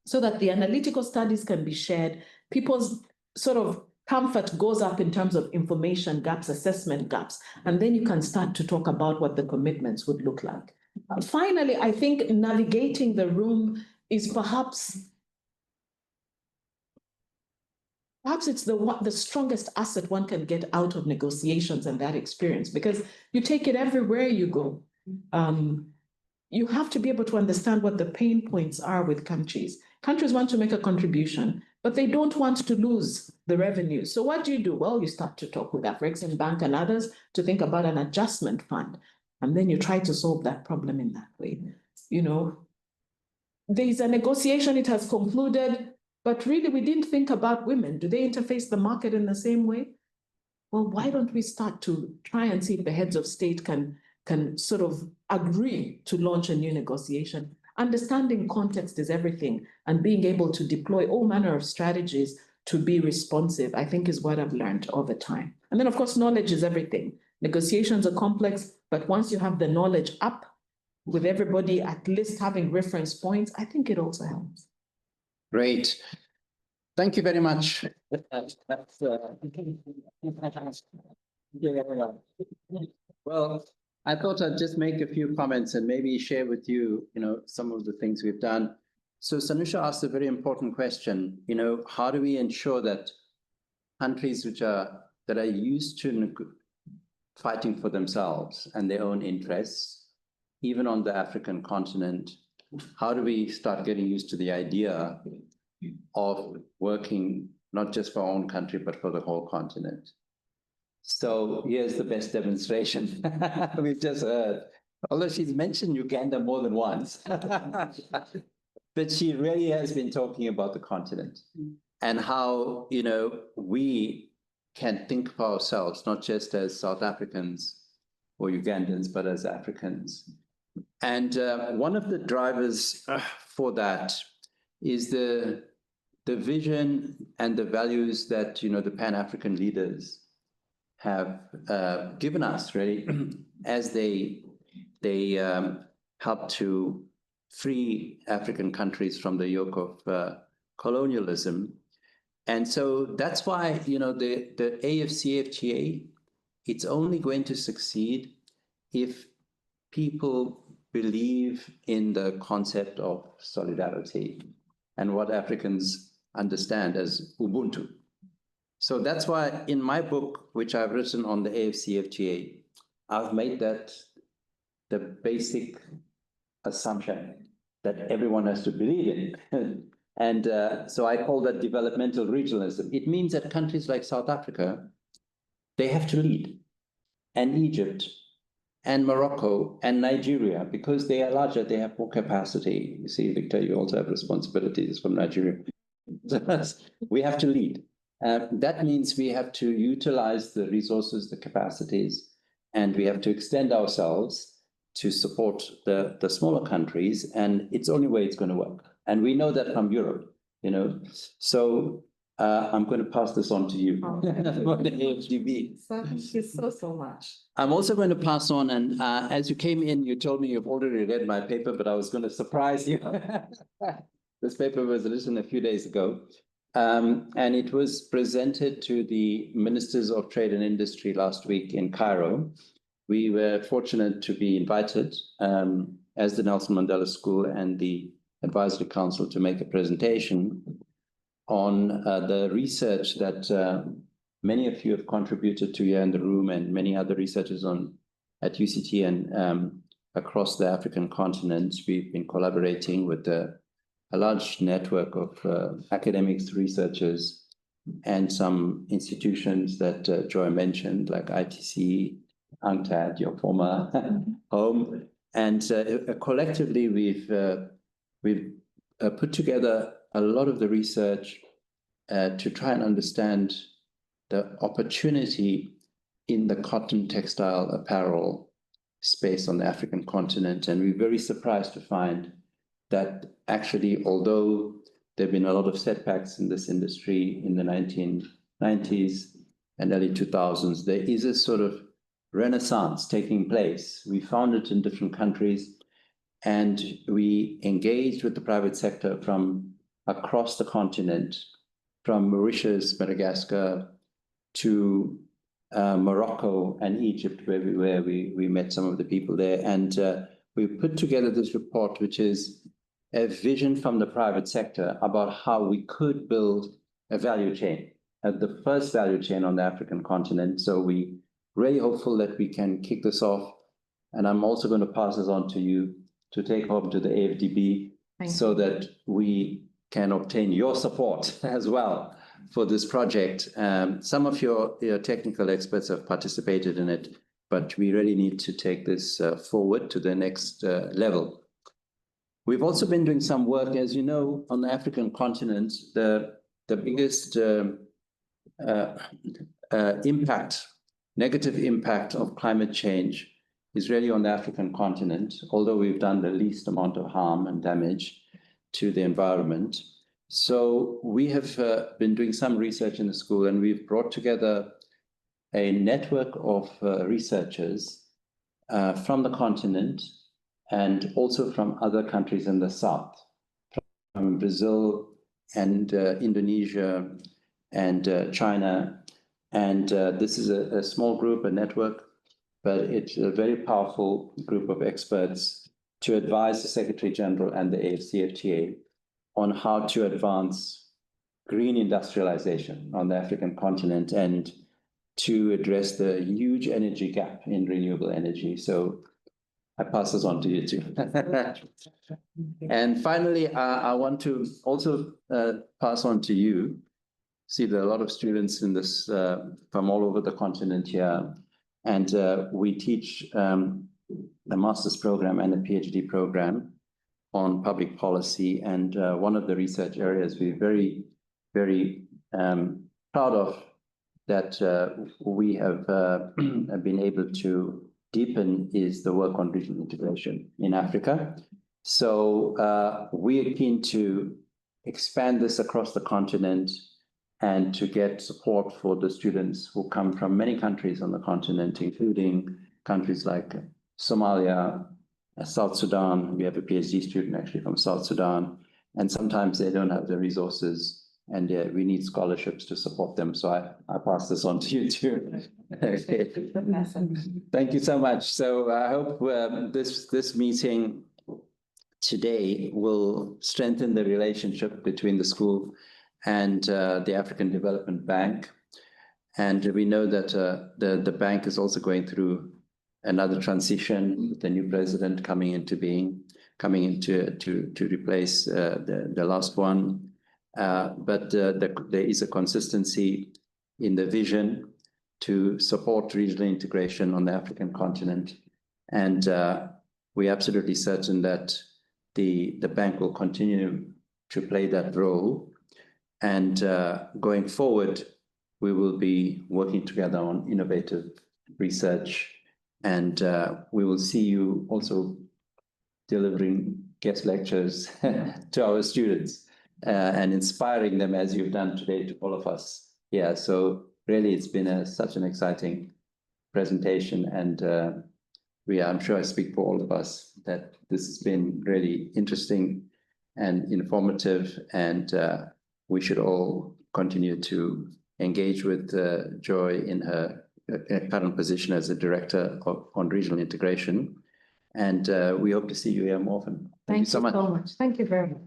so that the analytical studies can be shared. People's sort of comfort goes up in terms of information gaps, assessment gaps, and then you can start to talk about what the commitments would look like. Finally, I think navigating the room is perhaps it's the strongest asset one can get out of negotiations and that experience, because you take it everywhere you go. You have to be able to understand what the pain points are with countries. Countries want to make a contribution, but they don't want to lose the revenue. So what do? Well, you start to talk with AfCFTA and others to think about an adjustment fund. And then you try to solve that problem in that way. You know, there's a negotiation, it has concluded, but really we didn't think about women. Do they interface the market in the same way? Well, why don't we start to try and see if the heads of state can sort of agree to launch a new negotiation? Understanding context is everything, and being able to deploy all manner of strategies to be responsive, I think, is what I've learned over time. And then, of course, knowledge is everything. Negotiations are complex, but once you have the knowledge up, with everybody at least having reference points, I think it also helps. Great. Thank you very much. Well, I thought I'd just make a few comments and maybe share with you, some of the things we've done. So Sanusha asked a very important question, how do we ensure that countries that are used to fighting for themselves and their own interests, even on the African continent, how do we start getting used to the idea of working not just for our own country, but for the whole continent? So here's the best demonstration we've just heard. Although she's mentioned Uganda more than once, but she really has been talking about the continent and how, we can think of ourselves, not just as South Africans or Ugandans, but as Africans. And one of the drivers for that is the vision and the values that, the Pan-African leaders have given us, really, as they help to free African countries from the yoke of colonialism. And so that's why, the AfCFTA, it's only going to succeed if people believe in the concept of solidarity and what Africans understand as Ubuntu. So that's why in my book, which I've written on the AfCFTA, I've made that the basic assumption that everyone has to believe in. And so I call that developmental regionalism. It means that countries like South Africa, they have to lead, and Egypt, and Morocco, and Nigeria, because they are larger, they have more capacity. You see, Victor, you also have responsibilities from Nigeria. We have to lead. That means we have to utilize the resources, the capacities, and we have to extend ourselves to support the smaller countries, and it's the only way it's going to work. And we know that from Europe, So I'm going to pass this on to you. For the AfGB. Thank you so much. I'm also going to pass on, and as you came in, you told me you've already read my paper, but I was going to surprise you. This paper was written a few days ago, and it was presented to the Ministers of Trade and Industry last week in Cairo. We were fortunate to be invited as the Nelson Mandela School and the Advisory Council to make a presentation on the research that many of you have contributed to here in the room, and many other researchers at UCT and across the African continent. We've been collaborating with a large network of academics, researchers, and some institutions that Joy mentioned, like ITC, UNCTAD, your former home. And collectively, we've put together a lot of the research to try and understand the opportunity in the cotton, textile, apparel space on the African continent. And we're very surprised to find that actually, although there have been a lot of setbacks in this industry in the 1990s and early 2000s, there is a sort of renaissance taking place. We found it in different countries, and we engaged with the private sector from across the continent, from Mauritius, Madagascar, to Morocco and Egypt, where we met some of the people there. And we put together this report, which is a vision from the private sector about how we could build a value chain, the first value chain on the African continent. So we really hopeful that we can kick this off. And I'm also going to pass this on to you to take home to the AFDB so that we can obtain your support as well for this project. Some of your technical experts have participated in it, but we really need to take this forward to the next level. We've also been doing some work, as you know, on the African continent. The biggest negative impact of climate change is really on the African continent, although we've done the least amount of harm and damage to the environment. So we have been doing some research in the school, and we've brought together a network of researchers from the continent and also from other countries in the south, from Brazil and Indonesia and China. And this is a small group, a network, but it's a very powerful group of experts to advise the Secretary General and the AfCFTA on how to advance green industrialization on the African continent and to address the huge energy gap in renewable energy. So I pass this on to you too. And finally, I want to also pass on to you. See, there are a lot of students in this from all over the continent here, and we teach a master's program and a PhD program on public policy. And one of the research areas we're very, very proud of that we have been able to deepen is the work on regional integration in Africa. So we are keen to expand this across the continent and to get support for the students who come from many countries on the continent, including countries like Somalia, South Sudan. We have a PhD student actually from South Sudan, and sometimes they don't have the resources, and we need scholarships to support them. So I pass this on to you too. Thank you so much. So I hope this meeting today will strengthen the relationship between the school and the African Development Bank. And we know that the bank is also going through another transition with the new president coming into being, to replace the last one. But there is a consistency in the vision to support regional integration on the African continent. And we're absolutely certain that the bank will continue to play that role. And going forward, we will be working together on innovative research, and we will see you also delivering guest lectures to our students and inspiring them as you've done today to all of us. Yeah, so really it's been such an exciting presentation, and I'm sure I speak for all of us that this has been really interesting and informative, and we should all continue to engage with Joy in her current position as a director on regional integration. And we hope to see you here more often. Thank you so much. Thank you very much.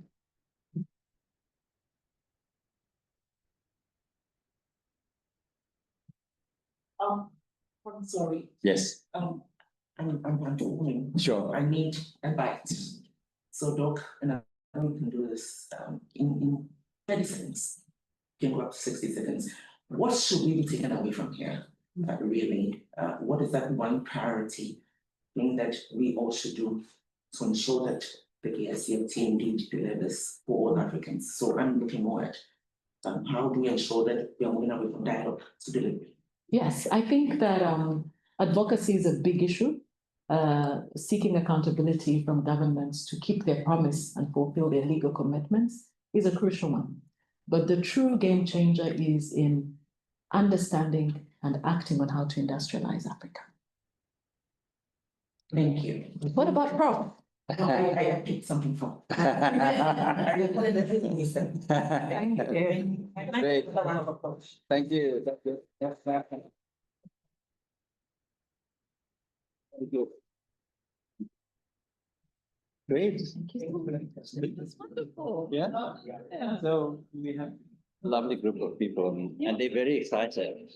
I'm sorry. Yes. I'm wondering. Sure. I need a bite. So, Doc, and I know we can do this in 30 seconds. You can go up to 60 seconds. What should we be taking away from here? Really, what is that one priority thing that we all should do to ensure that the AfCFTA indeed delivers for all Africans? So I'm looking more at how do we ensure that we are moving away from dialogue to delivery? Yes, I think that advocacy is a big issue. seeking accountability from governments to keep their promise and fulfill their legal commitments is a crucial one. But the true game changer is in understanding and acting on how to industrialize Africa. Thank you. What about Prof? I picked something from. I recorded everything he said. Thank you. Great. Thank you. Thank you. Great. That's wonderful. Yeah. So we have a lovely group of people and they're very excited.